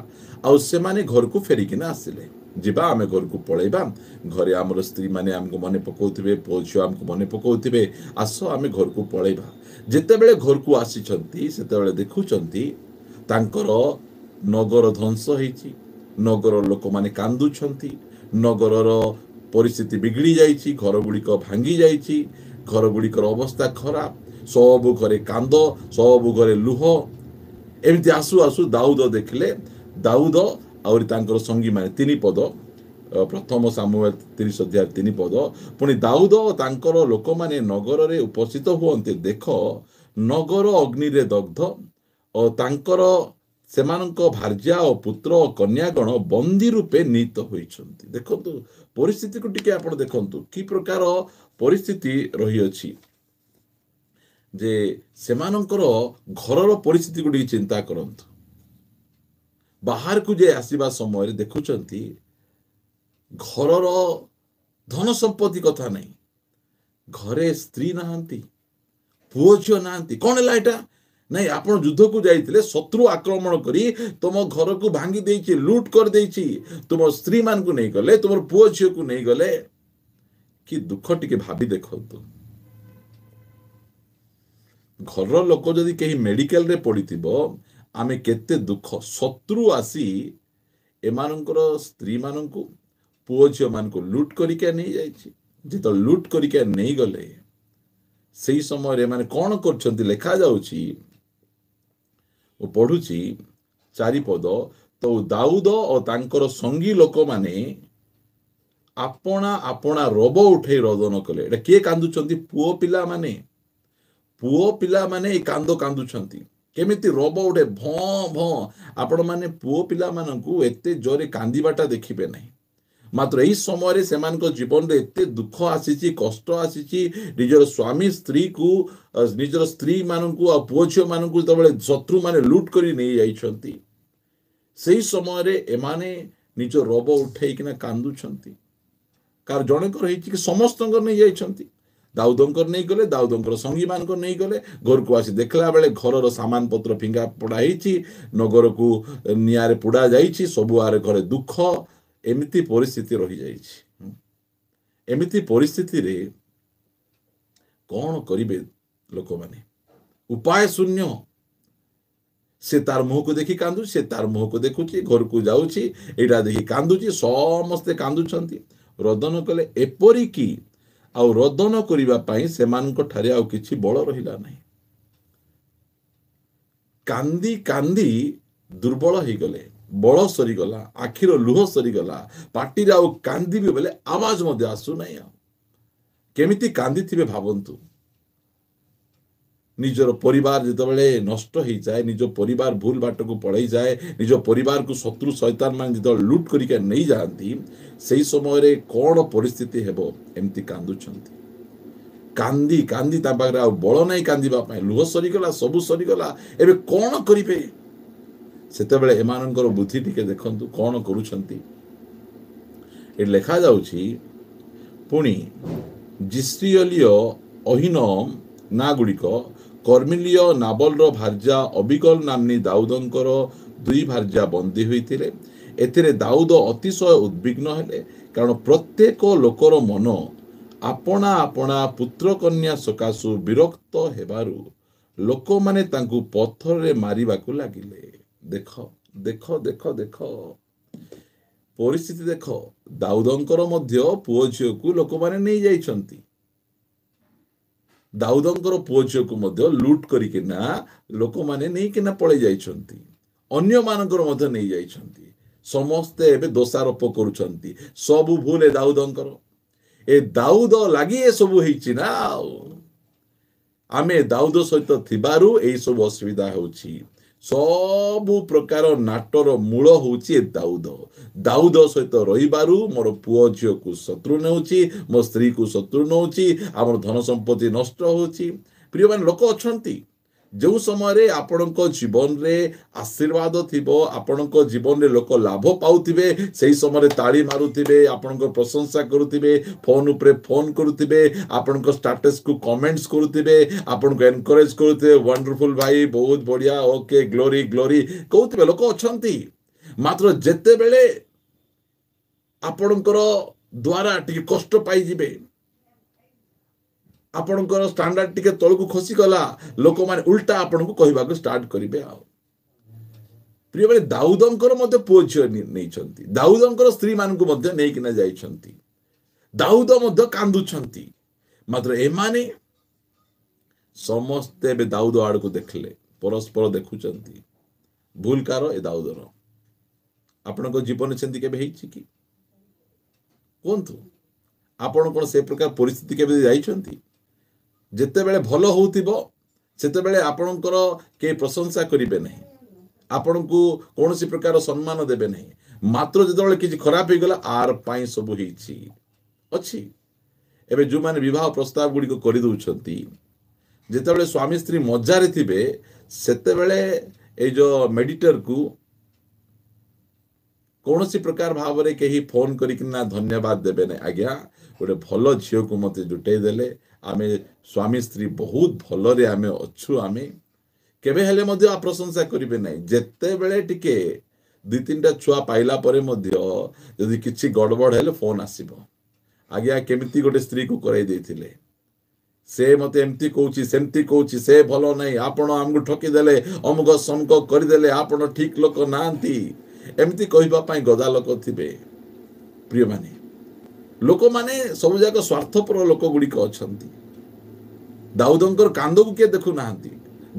आ से माने घर को फेरिकिना आसिले जिबा आमे घर को पळेबा घरे आमर स्त्री माने हमको मने पकोउथिबे पोछियो हमको मने पकोउथिबे आसो आमे घर को पळेबा जेते बेले घर को आसीचंती सेते बेले देखुचंती तांकर नगर ध्वंस हेछि नगर लोक माने कांदुचंती नगरर परिस्थिति बिगड़ी जाइछि घर गुड़िक भांगी जाइछि घर गुड़िकर अवस्था खराब सब घरे कांद सब घरे लुह एमती आसु आसु दाऊद देखले दाऊद आउरी तांकर संगी माने 3 पद प्रथम सामुएल 30 अध्याय 3 पद पुणी दाऊद तांकर लोक माने नगर रे उपस्थित हुअन्ते देख नगर अग्नि रे दग्ध और तांकर सेमानक भार्या और पुत्र और कन्यागण बंदी रूपे नीत होइछन्ति देखंतु परिस्थिति को टिके आपण देखंतु की प्रकार परिस्थिति रही अछि जे सेमानकर घरर परिस्थिति गुडी चिंता करंतु बाहर को जे आसीबा समय रे देखुचंती घरर धन संपत्ति कथा नहीं घरे स्त्री नहांती पुओ झियो नहांती कोन हला एटा नहीं आपण युद्ध को जाइतिले शत्रु आक्रमण करी तुम घर को भांगी देइछि लूट कर देइछि तुम स्त्री मान को नहीं गले तुम पुओ झियो को नहीं गले कि दुख टिके भाबी देखंतु घर लोक जदि कहीं मेडिकल रे पड़िथिबो आमे केते दुख शत्रु आसी एमानकर स्त्री मानकु पुओ झियो मानकु लूट करिके नहीं जाइछि जेतो लूट करिके नहीं गले सेही समय रे माने कोन करछन्ती लेखा जाउछि ओ पढुछि 4 पद तो दाऊद और तांकर संगी लोक माने आपणा आपणा रोब उठे रोदन कले एटा के कांदुचन्ती पुओ पिला माने कांदो कांदुचन्ती କେମିତି ରବ ଉଠେ ଭଁ ଭଁ। ଆପଣମାନେ ପୁଅ ପିଲାମାନଙ୍କୁ ଏତେ ଜୋରେ କାନ୍ଦିବାଟା ଦେଖିବେ ନାହିଁ। ମାତ୍ର ଏହି ସମୟରେ ସେମାନଙ୍କ ଜୀବନରେ ଏତେ ଦୁଃଖ ଆସିଛି, କଷ୍ଟ ଆସିଛି। ନିଜର ସ୍ୱାମୀ ସ୍ତ୍ରୀକୁ, ନିଜର ସ୍ତ୍ରୀ ମାନଙ୍କୁ ଆଉ ପୁଅ ଝିଅ ମାନଙ୍କୁ ଯେତେବେଳେ ଶତ୍ରୁମାନେ ଲୁଟ କରି ନେଇଯାଇଛନ୍ତି, ସେହି ସମୟରେ ଏମାନେ ନିଜ ରବ ଉଠେଇକିନା କାନ୍ଦୁଛନ୍ତି। କାହାର ଜଣଙ୍କର ହେଇଛି କି ସମସ୍ତଙ୍କର ନେଇଯାଇଛନ୍ତି। ଦାଉଦଙ୍କର ନେଇଗଲେ, ଦାଉଦଙ୍କର ସଙ୍ଗୀମାନଙ୍କର ନେଇଗଲେ। ଘରକୁ ଆସି ଦେଖିଲା ବେଳେ ଘରର ସାମାନ ପତ୍ର ଫିଙ୍ଗା ପୋଡ଼ା ହେଇଛି, ନଗରକୁ ନିଆଁରେ ପୋଡ଼ା ଯାଇଛି, ସବୁଆଡ଼େ ଘରେ ଦୁଃଖ। ଏମିତି ପରିସ୍ଥିତି ରହିଯାଇଛି। ଏମିତି ପରିସ୍ଥିତିରେ କ'ଣ କରିବେ ଲୋକମାନେ? ଉପାୟ ଶୂନ୍ୟ। ସେ ତାର ମୁହଁକୁ ଦେଖି କାନ୍ଦୁଛି, ସେ ତାର ମୁହଁକୁ ଦେଖୁଛି, ଘରକୁ ଯାଉଛି, ଏଇଟା ଦେଖି କାନ୍ଦୁଛି। ସମସ୍ତେ କାନ୍ଦୁଛନ୍ତି। ରୋଦନ କଲେ, ଏପରିକି ଆଉ ରୋଦନ କରିବା ପାଇଁ ସେମାନଙ୍କ ଠାରେ ଆଉ କିଛି ବଳ ରହିଲା ନାହିଁ। କାନ୍ଦି କାନ୍ଦି ଦୁର୍ବଳ ହେଇଗଲେ, ବଳ ସରିଗଲା, ଆଖିର ଲୁହ ସରିଗଲା, ପାଟିରେ ଆଉ କାନ୍ଦିବି ବୋଲେ ଆବାଜ ମଧ୍ୟ ଆସୁନାହିଁ। ଆଉ କେମିତି କାନ୍ଦିଥିବେ ଭାବନ୍ତୁ। ନିଜର ପରିବାର ଯେତେବେଳେ ନଷ୍ଟ ହେଇଯାଏ, ନିଜ ପରିବାର ଭୁଲ ବାଟକୁ ପଳେଇଯାଏ, ନିଜ ପରିବାରକୁ ଶତ୍ରୁ ଶୈତାନ ମାନେ ଯେତେବେଳେ ଲୁଟ କରିକି ନେଇଯାଆନ୍ତି, ସେହି ସମୟରେ କ'ଣ ପରିସ୍ଥିତି ହେବ? ଏମିତି କାନ୍ଦୁଛନ୍ତି। କାନ୍ଦି କାନ୍ଦି ତା ପାଖରେ ଆଉ ବଳ ନାହିଁ କାନ୍ଦିବା ପାଇଁ, ଲୁହ ସରିଗଲା, ସବୁ ସରିଗଲା। ଏବେ କ'ଣ କରିବେ? ସେତେବେଳେ ଏମାନଙ୍କର ବୁଦ୍ଧି ଟିକେ ଦେଖନ୍ତୁ କ'ଣ କରୁଛନ୍ତି। ଏଠି ଲେଖାଯାଉଛି, ପୁଣି ଜିସ୍ରିୟଲୀୟ ଅହିନୋମ ନାଁ ଗୁଡ଼ିକ, କର୍ମିଲୀୟ ନାବଲର ଭାର୍ଯ୍ୟା ଅବିଗଲ ନାମ୍ନୀ ଦାଉଦଙ୍କର 2 ଭାର୍ଯ୍ୟା ବନ୍ଦୀ ହୋଇଥିଲେ। ଏଥିରେ ଦାଉଦ ଅତିଶୟ ଉଦ୍ବିଗ୍ନ ହେଲେ, କାରଣ ପ୍ରତ୍ୟେକ ଲୋକର ମନ ଆପଣା ଆପଣା ପୁତ୍ର କନ୍ୟା ସକାଶୁ ବିରକ୍ତ ହେବାରୁ ଲୋକମାନେ ତାଙ୍କୁ ପଥରରେ ମାରିବାକୁ ଲାଗିଲେ। ଦେଖ ଦେଖ ଦେଖ ଦେଖ ପରିସ୍ଥିତି ଦେଖ। ଦାଉଦଙ୍କର ମଧ୍ୟ ପୁଅ ଝିଅକୁ ଲୋକମାନେ ନେଇଯାଇଛନ୍ତି। ଦାଉଦଙ୍କର ପୁଅ ଝିଅକୁ ମଧ୍ୟ ଲୁଟ କରିକିନା ଲୋକମାନେ ନେଇକିନା ପଳେଇ ଯାଇଛନ୍ତି। ଅନ୍ୟମାନଙ୍କର ମଧ୍ୟ ନେଇଯାଇଛନ୍ତି। ସମସ୍ତେ ଏବେ ଦୋଷାରୋପ କରୁଛନ୍ତି, ସବୁ ଭୁଲ ଏ ଦାଉଦଙ୍କର। ଏ ଦାଉଦ ଲାଗି ଏସବୁ ହେଇଛି ନା। ଆଉ ଆମେ ଦାଉଦ ସହିତ ଥିବାରୁ ଏଇ ସବୁ ଅସୁବିଧା ହେଉଛି। ସବୁ ପ୍ରକାର ନାଟର ମୂଳ ହେଉଛି ଏ ଦାଉଦ। ଦାଉଦ ସହିତ ରହିବାରୁ ମୋର ପୁଅ ଝିଅକୁ ଶତ୍ରୁ ନେଉଛି, ମୋ ସ୍ତ୍ରୀକୁ ଶତ୍ରୁ ନେଉଛି, ଆମର ଧନ ସମ୍ପତ୍ତି ନଷ୍ଟ ହେଉଛି। ପ୍ରିୟମାନେ, ଲୋକ ଅଛନ୍ତି ଯେଉଁ ସମୟରେ ଆପଣଙ୍କ ଜୀବନରେ ଆଶୀର୍ବାଦ ଥିବ, ଆପଣଙ୍କ ଜୀବନରେ ଲୋକ ଲାଭ ପାଉଥିବେ, ସେହି ସମୟରେ ତାଳି ମାରୁଥିବେ, ଆପଣଙ୍କ ପ୍ରଶଂସା କରୁଥିବେ, ଫୋନ୍ ଉପରେ ଫୋନ୍ କରୁଥିବେ, ଆପଣଙ୍କ ଷ୍ଟାଟସକୁ କମେଣ୍ଟସ୍ କରୁଥିବେ, ଆପଣଙ୍କୁ ଏନକରେଜ କରୁଥିବେ, ୱଣ୍ଡରଫୁଲ ଭାଇ, ବହୁତ ବଢ଼ିଆ, ଓକେ, ଗ୍ଲୋରି ଗ୍ଲୋରି କହୁଥିବେ। ଲୋକ ଅଛନ୍ତି। ମାତ୍ର ଯେତେବେଳେ ଆପଣଙ୍କର ଦ୍ୱାରା ଟିକେ କଷ୍ଟ ପାଇଯିବେ, ଆପଣଙ୍କର ଷ୍ଟାଣ୍ଡାର୍ଡ ଟିକେ ତଳକୁ ଖସିଗଲା, ଲୋକମାନେ ଉଲ୍ଟା ଆପଣଙ୍କୁ କହିବାକୁ ଷ୍ଟାର୍ଟ କରିବେ। ଆଉ ପ୍ରିୟମାନେ, ଦାଉଦଙ୍କର ମଧ୍ୟ ପୁଅ ଝିଅ ନେଇଛନ୍ତି, ଦାଉଦଙ୍କର ସ୍ତ୍ରୀ ମାନଙ୍କୁ ମଧ୍ୟ ନେଇକିନା ଯାଇଛନ୍ତି। ଦାଉଦ ମଧ୍ୟ କାନ୍ଦୁଛନ୍ତି। ମାତ୍ର ଏମାନେ ସମସ୍ତେ ଏବେ ଦାଉଦ ଆଡ଼କୁ ଦେଖିଲେ, ପରସ୍ପର ଦେଖୁଛନ୍ତି। ଭୁଲ କାର? ଏ ଦାଉଦର। ଆପଣଙ୍କ ଜୀବନରେ ସେମିତି କେବେ ହେଇଛି କି? କୁହନ୍ତୁ, ଆପଣ କ'ଣ ସେ ପ୍ରକାର ପରିସ୍ଥିତି କେବେ ଯାଇଛନ୍ତି? ଯେତେବେଳେ ଭଲ ହେଉଥିବ ସେତେବେଳେ ଆପଣଙ୍କର କେହି ପ୍ରଶଂସା କରିବେ ନାହିଁ, ଆପଣଙ୍କୁ କୌଣସି ପ୍ରକାର ସମ୍ମାନ ଦେବେ ନାହିଁ। ମାତ୍ର ଯେତେବେଳେ କିଛି ଖରାପ ହେଇଗଲା, ଆର ପାଇଁ ସବୁ ହେଇଛି ଅଛି। ଏବେ ଯେଉଁମାନେ ବିବାହ ପ୍ରସ୍ତାବ ଗୁଡ଼ିକ କରିଦେଉଛନ୍ତି, ଯେତେବେଳେ ସ୍ୱାମୀ ସ୍ତ୍ରୀ ମଜାରେ ଥିବେ, ସେତେବେଳେ ଏଇ ଯେଉଁ ମେଡିଟରକୁ କୌଣସି ପ୍ରକାର ଭାବରେ କେହି ଫୋନ୍ କରିକିନା ଧନ୍ୟବାଦ ଦେବେ ନାହିଁ। ଆଜ୍ଞା, ଗୋଟେ ଭଲ ଝିଅକୁ ମୋତେ ଜୁଟେଇ ଦେଲେ, ଆମେ ସ୍ୱାମୀ ସ୍ତ୍ରୀ ବହୁତ ଭଲରେ ଆମେ ଅଛୁ। ଆମେ କେବେ ହେଲେ ମଧ୍ୟ ପ୍ରଶଂସା କରିବେ ନାହିଁ। ଯେତେବେଳେ ଟିକେ 2-3ଟା ଛୁଆ ପାଇଲା ପରେ ମଧ୍ୟ ଯଦି କିଛି ଗଡ଼ବଡ଼ ହେଲେ ଫୋନ୍ ଆସିବ, ଆଜ୍ଞା କେମିତି ଗୋଟେ ସ୍ତ୍ରୀକୁ କରାଇ ଦେଇଥିଲେ, ସେ ମୋତେ ଏମିତି କହୁଛି, ସେମିତି କହୁଛି, ସେ ଭଲ ନାହିଁ, ଆପଣ ଆମକୁ ଠକିଦେଲେ, ଅମୁକ ସମୁକ କରିଦେଲେ, ଆପଣ ଠିକ ଲୋକ ନାହାନ୍ତି, ଏମିତି କହିବା ପାଇଁ ଗଦା ଲୋକ ଥିବେ। ପ୍ରିୟମାନେ, ଲୋକମାନେ ସବୁଯାକ ସ୍ୱାର୍ଥପର ଲୋକ ଗୁଡ଼ିକ ଅଛନ୍ତି। ଦାଉଦଙ୍କର କାନ୍ଦକୁ କିଏ ଦେଖୁନାହାନ୍ତି,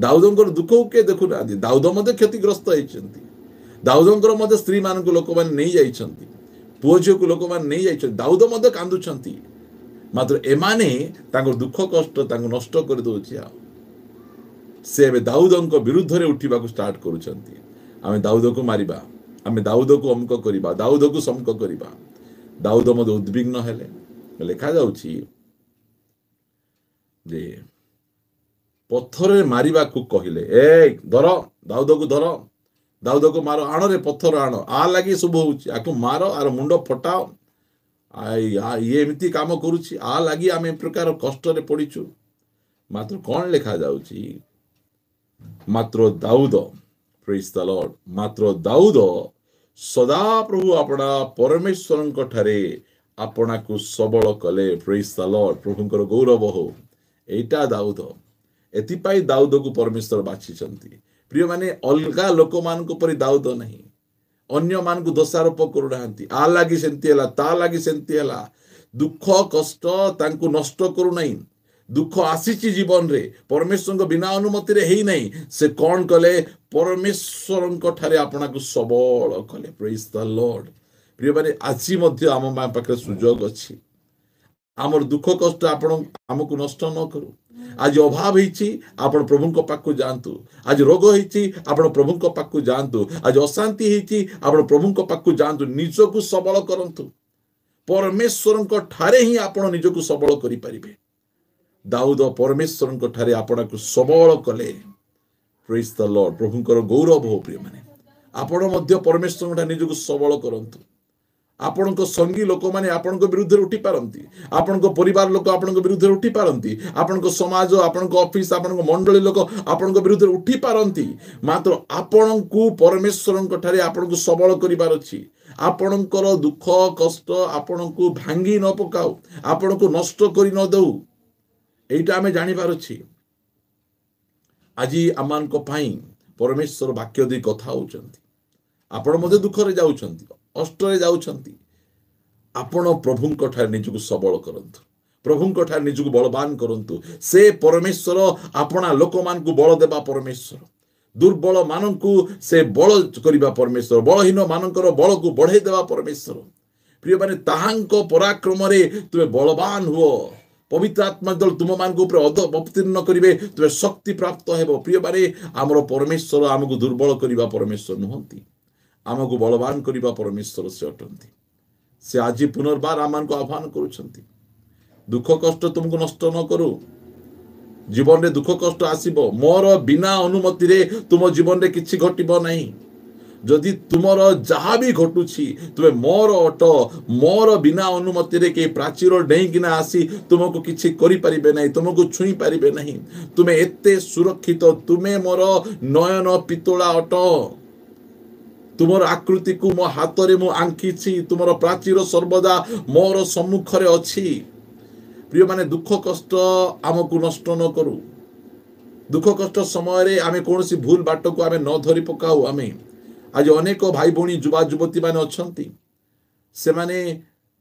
ଦାଉଦଙ୍କର ଦୁଃଖକୁ କିଏ ଦେଖୁନାହାନ୍ତି। ଦାଉଦ ମଧ୍ୟ କ୍ଷତିଗ୍ରସ୍ତ ହେଇଛନ୍ତି। ଦାଉଦଙ୍କର ମଧ୍ୟ ସ୍ତ୍ରୀ ମାନଙ୍କୁ ଲୋକମାନେ ନେଇଯାଇଛନ୍ତି, ପୁଅ ଝିଅକୁ ଲୋକମାନେ ନେଇଯାଇଛନ୍ତି। ଦାଉଦ ମଧ୍ୟ କାନ୍ଦୁଛନ୍ତି। ମାତ୍ର ଏମାନେ ତାଙ୍କର ଦୁଃଖ କଷ୍ଟ ତାଙ୍କୁ ନଷ୍ଟ କରିଦେଉଛି। ଆଉ ସେ ଏବେ ଦାଉଦଙ୍କ ବିରୁଦ୍ଧରେ ଉଠିବାକୁ ଷ୍ଟାର୍ଟ କରୁଛନ୍ତି। ଆମେ ଦାଉଦକୁ ମାରିବା, ଆମେ ଦାଉଦକୁ ଅମୁକ କରିବା, ଦାଉଦକୁ ସମୁକ କରିବା। ଦାଉଦ ମଧ୍ୟ ଉଦ୍ବିଗ୍ନ ହେଲେ। ଲେଖାଯାଉଛି ଯେ ପଥରରେ ମାରିବାକୁ କହିଲେ, ଧର ଦାଉଦକୁ, ଧର ଦାଉଦକୁ ମାର, ଆଣରେ ପଥର ଆଣ, ଲାଗି ସବୁ ହଉଛି, ଆକୁ ମାର, ଆର ମୁଣ୍ଡ ଫଟାଅ, ଇଏ ଏମିତି କାମ କରୁଛି, ଲାଗି ଆମେ ଏ ପ୍ରକାର କଷ୍ଟରେ ପଡ଼ିଛୁ। ମାତ୍ର କଣ ଲେଖାଯାଉଛି? ମାତ୍ର ଦାଉଦ, ପ୍ରେଜ୍ ଦ ଲର୍ଡ, ମାତ୍ର ଦାଉଦ ସଦାପ୍ରଭୁ ଆପଣା ପରମେଶ୍ୱରଙ୍କ ଠାରେ ଆପଣାକୁ ସବଳ କଲେ। ପ୍ରେଜ୍ ଦ ଲର୍ଡ, ପ୍ରଭୁଙ୍କର ଗୌରବ ହଉ। ଏଇଟା ଦାଉଦ, ଏଥିପାଇଁ ଦାଉଦକୁ ପରମେଶ୍ୱର ବାଛିଛନ୍ତି। ପ୍ରିୟମାନେ, ଅଲଗା ଲୋକମାନଙ୍କ ପରି ଦାଉଦ ନାହିଁ, ଅନ୍ୟମାନଙ୍କୁ ଦୋଷାରୋପ କରୁନାହାନ୍ତି, ଲାଗି ସେମିତି ହେଲା, ତା ଲାଗି ସେମିତି ହେଲା। ଦୁଃଖ କଷ୍ଟ ତାଙ୍କୁ ନଷ୍ଟ କରୁନାହିଁ। ଦୁଃଖ ଆସିଛି ଜୀବନରେ, ପରମେଶ୍ୱରଙ୍କ ବିନା ଅନୁମତିରେ ହେଇନାହିଁ। ସେ କଣ କଲେ? ପରମେଶ୍ୱରଙ୍କ ଠାରେ ଆପଣାକୁ ସବଳ କଲେ। ପ୍ରେଜ୍ ଦ ଲର୍ଡ। ପ୍ରିୟମାନେ, ଆଜି ମଧ୍ୟ ଆମ ପାଖରେ ସୁଯୋଗ ଅଛି। ଆମର ଦୁଃଖ କଷ୍ଟ ଆମକୁ ନଷ୍ଟ ନ କରୁ। ଆଜି ଅଭାବ ହେଇଛି, ଆପଣ ପ୍ରଭୁଙ୍କ ପାଖକୁ ଯାଆନ୍ତୁ। ଆଜି ରୋଗ ହେଇଛି, ଆପଣ ପ୍ରଭୁଙ୍କ ପାଖକୁ ଯାଆନ୍ତୁ। ଆଜି ଅଶାନ୍ତି ହେଇଛି, ଆପଣ ପ୍ରଭୁଙ୍କ ପାଖକୁ ଯାଆନ୍ତୁ। ନିଜକୁ ସବଳ କରନ୍ତୁ। ପରମେଶ୍ୱରଙ୍କ ଠାରେ ହିଁ ଆପଣ ନିଜକୁ ସବଳ କରିପାରିବେ। ଦାଉଦ ପରମେଶ୍ୱରଙ୍କ ଠାରେ ଆପଣଙ୍କୁ ସବଳ କଲେ। ପ୍ରେଜ୍ ଦ ଲର୍ଡ, ପ୍ରଭୁଙ୍କର ଗୌରବ ହଉ। ପ୍ରିୟମାନେ, ଆପଣ ମଧ୍ୟ ପରମେଶ୍ୱରଙ୍କ ଠାରେ ନିଜକୁ ସବଳ କରନ୍ତୁ। ଆପଣଙ୍କ ସଙ୍ଗୀ ଲୋକମାନେ ଆପଣଙ୍କ ବିରୁଦ୍ଧରେ ଉଠି ପାରନ୍ତି, ଆପଣଙ୍କ ପରିବାର ଲୋକ ଆପଣଙ୍କ ବିରୁଦ୍ଧରେ ଉଠି ପାରନ୍ତି, ଆପଣଙ୍କ ସମାଜ, ଆପଣଙ୍କ ଅଫିସ, ଆପଣଙ୍କ ମଣ୍ଡଳୀ ଲୋକ ଆପଣଙ୍କ ବିରୁଦ୍ଧରେ ଉଠି ପାରନ୍ତି। ମାତ୍ର ଆପଣଙ୍କୁ ପରମେଶ୍ୱରଙ୍କ ଠାରେ ଆପଣଙ୍କୁ ସବଳ କରିବାର ଅଛି। ଆପଣଙ୍କର ଦୁଃଖ କଷ୍ଟ ଆପଣଙ୍କୁ ଭାଙ୍ଗି ନ ପକାଉ, ଆପଣଙ୍କୁ ନଷ୍ଟ କରି ନ ଦଉ, ଏଇଟା ଆମେ ଜାଣିବାର ଅଛି। ଆଜି ଆମମାନଙ୍କ ପାଇଁ ପରମେଶ୍ୱର ବାକ୍ୟ ଦେଇ କଥା ହଉଛନ୍ତି। ଆପଣ ମଧ୍ୟ ଦୁଃଖରେ ଯାଉଛନ୍ତି, କଷ୍ଟରେ ଯାଉଛନ୍ତି, ଆପଣ ପ୍ରଭୁଙ୍କ ଠାରେ ନିଜକୁ ସବଳ କରନ୍ତୁ, ପ୍ରଭୁଙ୍କ ଠାରେ ନିଜକୁ ବଳବାନ କରନ୍ତୁ। ସେ ପରମେଶ୍ୱର ଆପଣା ଲୋକମାନଙ୍କୁ ବଳ ଦେବା ପରମେଶ୍ୱର, ଦୁର୍ବଳ ମାନଙ୍କୁ ସେ ବଳ କରିବା ପରମେଶ୍ୱର, ବଳହୀନ ମାନଙ୍କର ବଳକୁ ବଢେଇ ଦେବା ପରମେଶ୍ୱର। ପ୍ରିୟମାନେ, ତାହାଙ୍କ ପରାକ୍ରମରେ ତୁମେ ବଳବାନ ହୁଅ। ପବିତ୍ର ଆତ୍ମା ଦଳ ତୁମମାନଙ୍କ ଉପରେ ଅବତୀର୍ଣ୍ଣ କରିବେ, ତୁମେ ଶକ୍ତି ପ୍ରାପ୍ତ ହେବ। ପ୍ରିୟମାନେ, ଆମର ପରମେଶ୍ୱର ଆମକୁ ଦୁର୍ବଳ କରିବା ପରମେଶ୍ୱର ନୁହନ୍ତି, ଆମକୁ ବଳବାନ କରିବା ପରମେଶ୍ୱର ସେ ଅଟନ୍ତି। ସେ ଆଜି ପୁନର୍ବାର ଆମମାନଙ୍କୁ ଆହ୍ୱାନ କରୁଛନ୍ତି, ଦୁଃଖ କଷ୍ଟ ତୁମକୁ ନଷ୍ଟ ନ କରୁ। ଜୀବନରେ ଦୁଃଖ କଷ୍ଟ ଆସିବ, ମୋର ବିନା ଅନୁମତିରେ ତୁମ ଜୀବନରେ କିଛି ଘଟିବ ନାହିଁ। ଯଦି ତୁମର ଯାହା ବି ଘଟୁଛି, ତୁମେ ମୋର ଅଟ। ମୋର ବିନା ଅନୁମତିରେ କେହି ପ୍ରାଚୀର ଡେଇଁକିନା ଆସି ତୁମକୁ କିଛି କରିପାରିବେ ନାହିଁ, ତୁମକୁ ଛୁଇଁ ପାରିବେ ନାହିଁ। ତୁମେ ଏତେ ସୁରକ୍ଷିତ, ତୁମେ ମୋର ନୟନ ପିତୋଳା ଅଟ। ତୁମର ଆକୃତିକୁ ମୋ ହାତରେ ମୁଁ ଆଙ୍କିଛି, ତୁମର ପ୍ରାଚୀର ସର୍ବଦା ମୋର ସମ୍ମୁଖରେ ଅଛି। ପ୍ରିୟମାନେ, ଦୁଃଖ କଷ୍ଟ ଆମକୁ ନଷ୍ଟ ନ କରୁ। ଦୁଃଖ କଷ୍ଟ ସମୟରେ ଆମେ କୌଣସି ଭୁଲ ବାଟକୁ ଆମେ ନ ଧରି ପକାଉ। ଆମେ ଆଜି ଅନେକ ଭାଇ ଭଉଣୀ, ଯୁବା ଯୁବତୀ ମାନେ ଅଛନ୍ତି, ସେମାନେ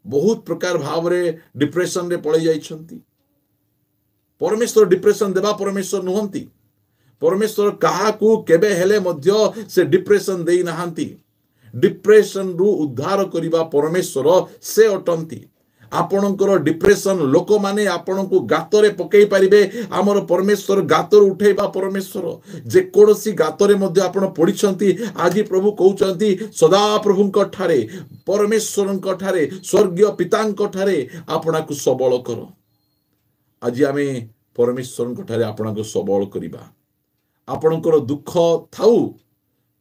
ବହୁତ ପ୍ରକାର ଭାବରେ ଡିପ୍ରେସନରେ ପଳେଇ ଯାଇଛନ୍ତି। ପରମେଶ୍ୱର ଡିପ୍ରେସନ ଦେବା ପରମେଶ୍ୱର ନୁହନ୍ତି। ପରମେଶ୍ୱର କାହାକୁ କେବେ ହେଲେ ମଧ୍ୟ ସେ ଡିପ୍ରେସନ ଦେଇନାହାନ୍ତି। ଡିପ୍ରେସନରୁ ଉଦ୍ଧାର କରିବା ପରମେଶ୍ୱର ସେ ଅଟନ୍ତି। ଆପଣଙ୍କର ଡିପ୍ରେସନ ଲୋକମାନେ ଆପଣଙ୍କୁ ଗାତରେ ପକେଇ ପାରିବେ, ଆମର ପରମେଶ୍ୱର ଗାତରୁ ଉଠେଇବା ପରମେଶ୍ୱର। ଯେକୌଣସି ଗାତରେ ମଧ୍ୟ ଆପଣ ପଡ଼ିଛନ୍ତି, ଆଜି ପ୍ରଭୁ କହୁଛନ୍ତି ସଦାପ୍ରଭୁଙ୍କ ଠାରେ, ପରମେଶ୍ୱରଙ୍କ ଠାରେ, ସ୍ୱର୍ଗୀୟ ପିତାଙ୍କ ଠାରେ ଆପଣଙ୍କୁ ସବଳ କର। ଆଜି ଆମେ ପରମେଶ୍ୱରଙ୍କ ଠାରେ ଆପଣଙ୍କୁ ସବଳ କରିବା। ଆପଣଙ୍କର ଦୁଃଖ ଥାଉ,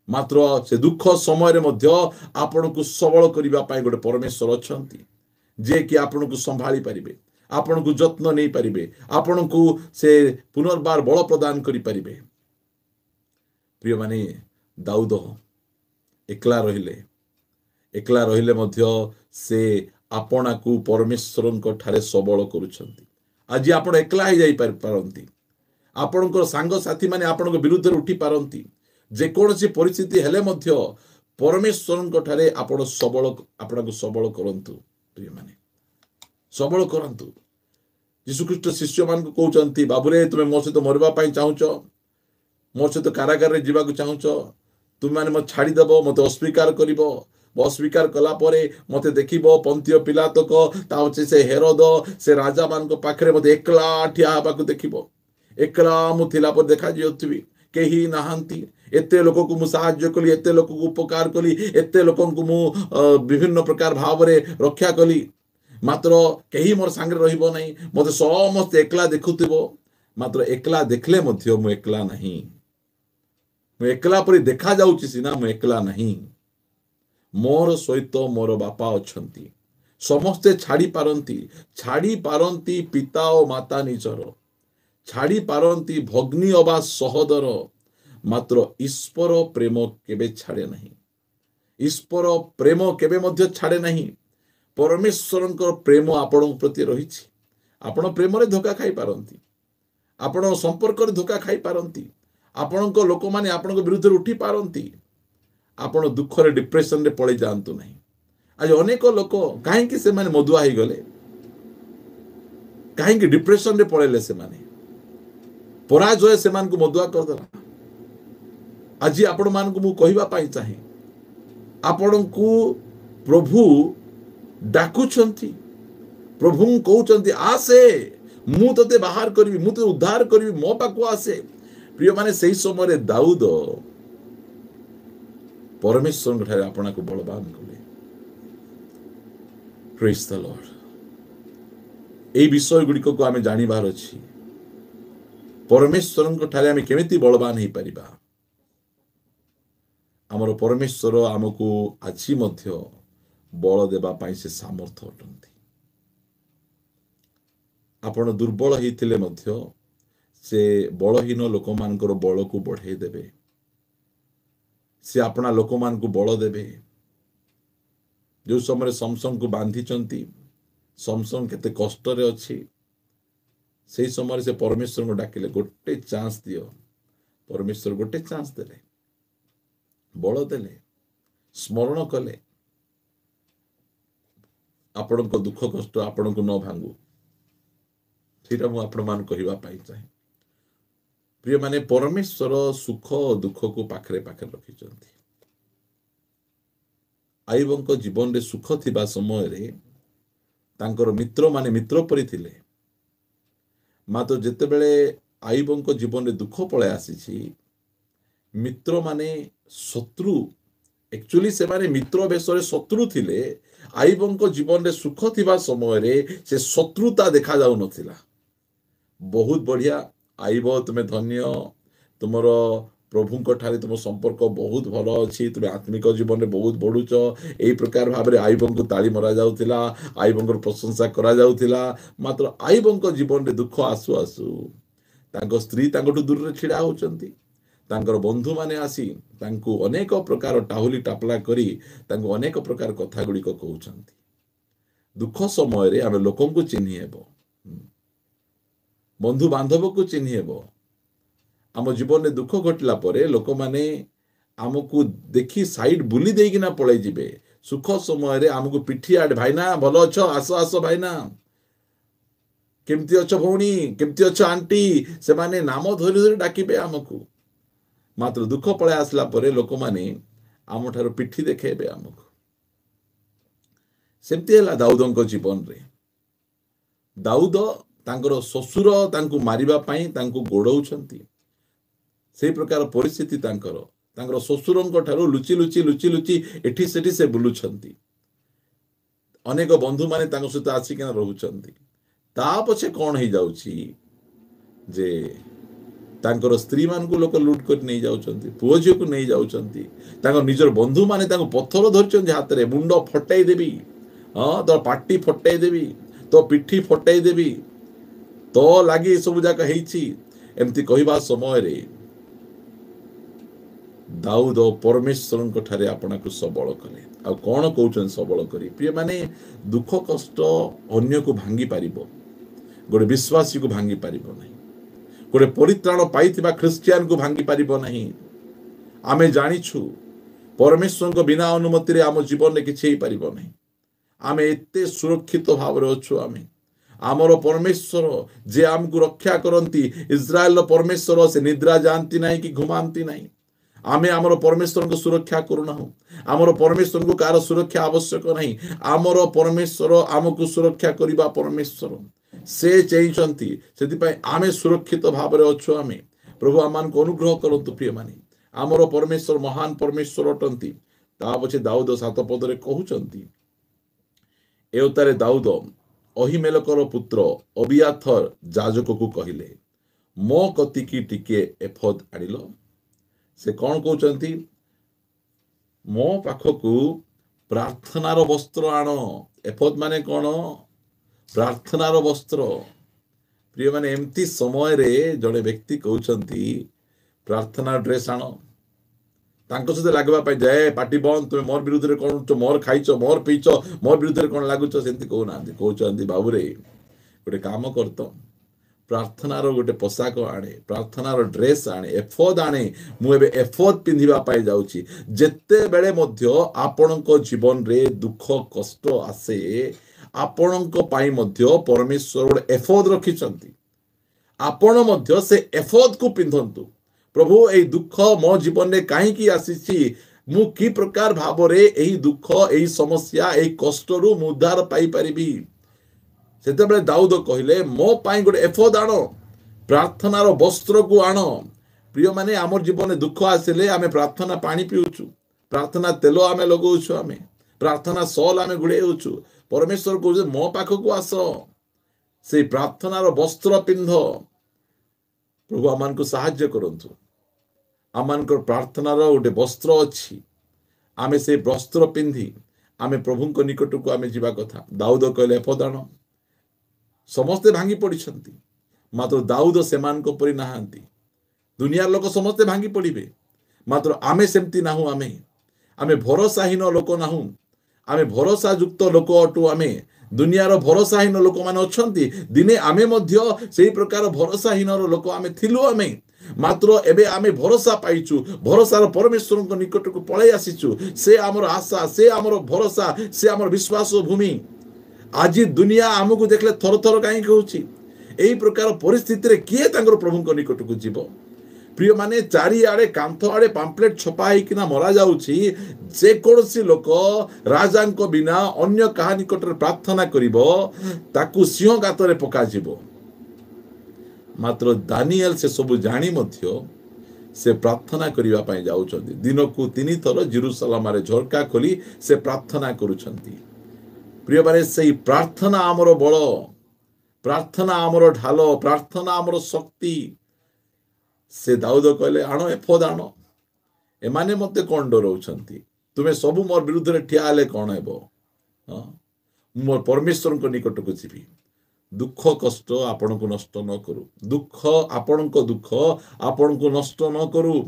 ମାତ୍ର ସେ ଦୁଃଖ ସମୟରେ ମଧ୍ୟ ଆପଣଙ୍କୁ ସବଳ କରିବା ପାଇଁ ଗୋଟେ ପରମେଶ୍ୱର ଅଛନ୍ତି, ଯିଏକି ଆପଣଙ୍କୁ ସମ୍ଭାଳି ପାରିବେ, ଆପଣଙ୍କୁ ଯତ୍ନ ନେଇପାରିବେ, ଆପଣଙ୍କୁ ସେ ପୁନର୍ବାର ବଳ ପ୍ରଦାନ କରିପାରିବେ। ପ୍ରିୟମାନେ, ଦାଉଦ ଏକଲା ରହିଲେ ମଧ୍ୟ ସେ ଆପଣଙ୍କୁ ପରମେଶ୍ୱରଙ୍କ ଠାରେ ସବଳ କରୁଛନ୍ତି। ଆଜି ଆପଣ ଏକଲା ହେଇଯାଇ ପାରନ୍ତି, ଆପଣଙ୍କର ସାଙ୍ଗସାଥି ମାନେ ଆପଣଙ୍କ ବିରୁଦ୍ଧରେ ଉଠି ପାରନ୍ତି। ଯେକୌଣସି ପରିସ୍ଥିତି ହେଲେ ମଧ୍ୟ ପରମେଶ୍ୱରଙ୍କ ଠାରେ ଆପଣଙ୍କୁ ସବଳ କରନ୍ତୁ। ପ୍ରିୟମାନେ, ସବଳ କରନ୍ତୁ। ଯୀଶୁଖ୍ରୀଷ୍ଟ ଶିଷ୍ୟମାନଙ୍କୁ କହୁଛନ୍ତି, ବାବୁରେ ତୁମେ ମୋ ସହିତ ମରିବା ପାଇଁ ଚାହୁଁଛ, ମୋ ସହିତ କାରାଗାରରେ ଯିବାକୁ ଚାହୁଁଛ, ତୁମେମାନେ ମୋତେ ଛାଡ଼ିଦେବ, ମୋତେ ଅସ୍ୱୀକାର କରିବ। ଅସ୍ୱୀକାର କଲା ପରେ ମୋତେ ଦେଖିବ ପନ୍ତିୟ ପିଲାତକ, ତା ଅଛି ସେ ହେରୋଦ, ସେ ରାଜା ମାନଙ୍କ ପାଖରେ ମୋତେ ଏକଲା ଠିଆ ହେବାକୁ ଦେଖିବ। एकला मु थिला पर देखा जाउथिबी केही नाहांती एते लोक को मु साहाय्य कली एते लोक को उपकार कली एते लोक को मु विभिन्न प्रकार भाव रे रक्षा कली मात्र केही मोर संगे रहिबो नहीं मते समस्त एकला देखुथिबो मात्र एकला देखले मध्य मु एकला नहीं मु एकला परि देखा जाउची सिना मु एकला नहीं मोर सहित मोर बापा अछंती समस्ते छाड़ी पारंती पिता और माता निजर छाड़ी पारंती भग्नी अबा सहोदर मात्र ईश्वर प्रेम केबे छाड़े नहीं ईश्वर प्रेम केबे मध्य छाड़े नहीं परमेश्वर प्रेम आपण प्रति रही आपण प्रेम रे धोखा खाई पारंती आपण संपर्क रे धोखा खाई पारंती आपण लोक माने आपण विरुद्ध उठी पारंती आपण दुख रे डिप्रेशन रे पड़े जातु नहीं आज अनेक लोक कहीं से माने मदुआ ही गले कहीं डिप्रेशन रे पड़ेले से माने पराजय से मान को मदुआ कर दला आज आपण मान को मु कहिबा पाई चाहे आपण को प्रभु डाकुछंती प्रभु कहउछंती आसे मु तते बाहर करबी मु तते उद्धार करबी मो पाको आसे प्रिय माने सही समय रे दाऊद परमेश्वर ठारे आपना को बलवान कले प्रेज द लॉर्ड ए विषय गुडी को आमे जानि बार अछि परमेश्वर ठारे आमे केमिति बलवान हे परिबा हमर परमेश्वर हमको आछि मध्य बल देबा पाई से सामर्थ अटंती आपण दुर्बल हेतिले मध्य से बलहीन लोक मानकर बल को बढ़े देबे से अपना लोक मान को बल देबे जो समय समसन को बांधी चंती समसन केते कष्ट रे अछि से समय से परमेश्वर को डाकिले गोटे चांस दियो परमेश्वर गोटे चांस देले बल देले स्मरण कले आपण को दुख कष्ट आपण को न भांगू सेटा मु आपण मान कहिबा पाई चाहे प्रिय माने परमेश्वर सुख और दुख को पाखरे पाखरे रखी चंती आईबंक जीवन रे सुख थिबा समय रे तांकर मित्र माने मित्र परि थिले मात्र जेते बेले आईबंक जीवन रे दुख पळे आसीछि मित्र माने शत्रु एक्चुअली से माने मित्र बेसरे शत्रु थिले आईबंक जीवन रे सुख थिबा समय रे से शत्रुता देखा जाउ नथिला बहुत बढ़िया आईब तुम्हें धन्य तुमर प्रभु ठारे तुम संपर्क बहुत भल अच्छी तुम्हें आत्मिक जीवन में बहुत बढ़ुच यही प्रकार भाव में आईब को ताली मरा जाउथिला आईब प्रशंसा करा जाउथिला मात्र आईब जीवन में दुख आसु आसु तांको स्त्री तांकोठु दूर रे छिड़ा होचंती तांकर बंधु माने आसी तांको अनेक प्रकार टाहुली टापला करी तांको अनेक प्रकार कथा गुडी को कहउचंती दुख समय रे आमे लोकन को चिन्हि हेबो बंधु बांधव को चिन्हि हेबो आम जीवन में दुख घटला परे लोक माने आमको देखी साइड बुली देकिना पळै जिबे सुख समय रे आमको पिठी आड भाईना भलो अछो आसो आसो भाईना केमती अछो भौणी केमती अछो आंटी से माने नाम धरि धरि डाकिबे आमको मात्र दुख पळे आसला परे लोक माने आम ठारो पिठी देखेबे आमको सेमती हला दाऊदंको जीवन रे दाऊद तांकर ससुर तांको मारिबा पई तांको गोडौछंती से प्रकार परिस्थिति तांकर ससुरंको ठारो लुचि लुचि लुचि लुचि एठी सेठी से बुलुछंती अनेक बंधु माने तांको सहित आसिकिना रहुछंती ता पछे कोन हे जाउची जे तांकर स्त्री मान को लोक लूट कर नहीं जाउछंती पुओझियो को नहीं जाउछंती तांकर निजर बंधु माने तांको पत्थर धरछंती हाथ रे मुंड फटाई देबी हां तो पाटी फटाई देबी तो पिठी फटाई देबी तो लागी सब जाक हेछि एमती कहिबा समय रे दाऊद परमेश्वर को ठारे आपना को सबल कले आ कोन कहउछन सबल करी प्रिय माने दुख कष्ट अन्य को भांगी पारिबो गोटे विश्वासी को भांगी पारिबो नहीं गोटे परित्राण पाइथिबा क्रिश्चियन को भांगी पारिबो नहीं आमे जानिछु परमेश्वर को बिना अनुमति रे आम जीवन रे किछि पारिबो नहीं आमे एते सुरक्षित भाव रे अछु आमर परमेश्वर जे आमको रक्षा करती इस्राएल परमेश्वर से निद्रा जानती नहीं कि घुमाती नहीं आमे आमर परमेश्वर को सुरक्षा करूना आमर परमेश्वर को कार सुरक्षा आवश्यक नहीं आमर परमेश्वर आमको सुरक्षा करिबा परमेश्वर से चेइंचंती सेतिपाई आमे सुरक्षित भावरे अछु आमे प्रभु आमान को अनुग्रह करंतु प्रिय माने आमर परमेश्वर महान परमेश्वर अटंती ता पछे दाऊद 7 पदरे कहउचंती एउतारे दाऊद अहिमेलकर पुत्र अबियाथर जाजक को कहिले मो कतिकी टिके एफद आनिल से कौन कहउचंती मो पाखकू प्रार्थनार वस्त्र आण एफद माने कौन प्रार्थनार वस्त्र प्रिय माने एमती समय रे जड़े व्यक्ति कहउचंती प्रार्थना ड्रेस आण तांको सहित लागबा पाई जाए पार्टी बंद तुम मोर विरुद्ध रे कोन मोर खाइच मोर पीच मोर विरुद्ध रे कोन लागुच सेंती कहउना कहउचंती बाबू रे गोटे काम करतो प्रार्थनार गोटे पोशाक आणे प्रार्थनार ड्रेस आणे एफोद आणे मु एबे एफोद पिंधिबा पाई जाउची जेते बेले मध्य आपणको जीवन रे दुख कष्ट आसे आपणको पाई मध्य परमेश्वर गोटे एफोद रखिचंती आपण मध्य से एफोद को पिंधंतु प्रभु ए दुख मो जीवन में कहीं आसी मु कि प्रकार भाव रे एही दुख एही समस्या एही कष्ट रु मु उद्धार पाई परिबी सेते बेले दाऊद कहिले मो पाई गोटे एफोद आनो प्रार्थनार वस्त्र को आनो प्रिय माने आमर जीवन में दुख आसिले आमे प्रार्थना पानी पिउछु प्रार्थना तेल आमे लगौछु आमे प्रार्थना सॉल आमे गुड़े होछु परमेश्वर कहू मो पाख को आस से प्रार्थनार वस्त्र पिंध प्रभु आमान को साहाय्य करंतु आमान को प्रार्थनार गोटे वस्त्र अच्छी आमे से वस्त्र पिंधि आमे प्रभु को निकट को आमे जीवा कथा दाऊद कहले एफदान समस्ते भांगी पड़िछंती मात्र दाऊद सेमान को परि नाहांती दुनिया लोक समस्ते भांगी पड़िबे मात्र आमे सेमती नाहु आमे भरोसाहीन लोक नाहु आमे भरोसा युक्त लोक अटु आमे दुनियार भरोसाहीन लोक माने अछंती दिने आमे मध्य सेही प्रकार भरोसाहीन लोक आमे थिलु आमे मात्र एबे आमे भरोसा पाइचु भरोसार परमेश्वर को निकट को पळै आसीचु से हमर आशा से हमर भरोसा से हमर विश्वास भूमि आज दुनिया हमकु देखले थर थर काई कहउची एही प्रकार परिस्थिति रे किए तांगर प्रभु को निकट को जीव प्रिय माने चारि आड़े कांथ आड़े पाम्पलेट छपा किना मरा जाउची जे कोनसी लोक राजा को बिना अन्य कहा निकट प्रार्थना करिवो ताकू सिंह गातरे पका जीवो मात्र दानिएल से सब जानी मध्य से प्रार्थना करिवा पई जाउछंती दिन को 3 थर जेरूसलम रे झरका खोली से प्रार्थना करूछंती प्रिय माने सेही प्रार्थना हमरो बळ प्रार्थना हमरो ढालो प्रार्थना हमरो शक्ति से दाऊद कहले आण एफद आण एमाने मते कोन डरौछंती तुमे सब मोर विरुद्ध रे ठिया आले कोन हेबो मोर परमेश्वर को निकट को जीवी दुख कष्ट आपण को नष्ट न करू दुख आपण को दुख आपण को नष्ट न करू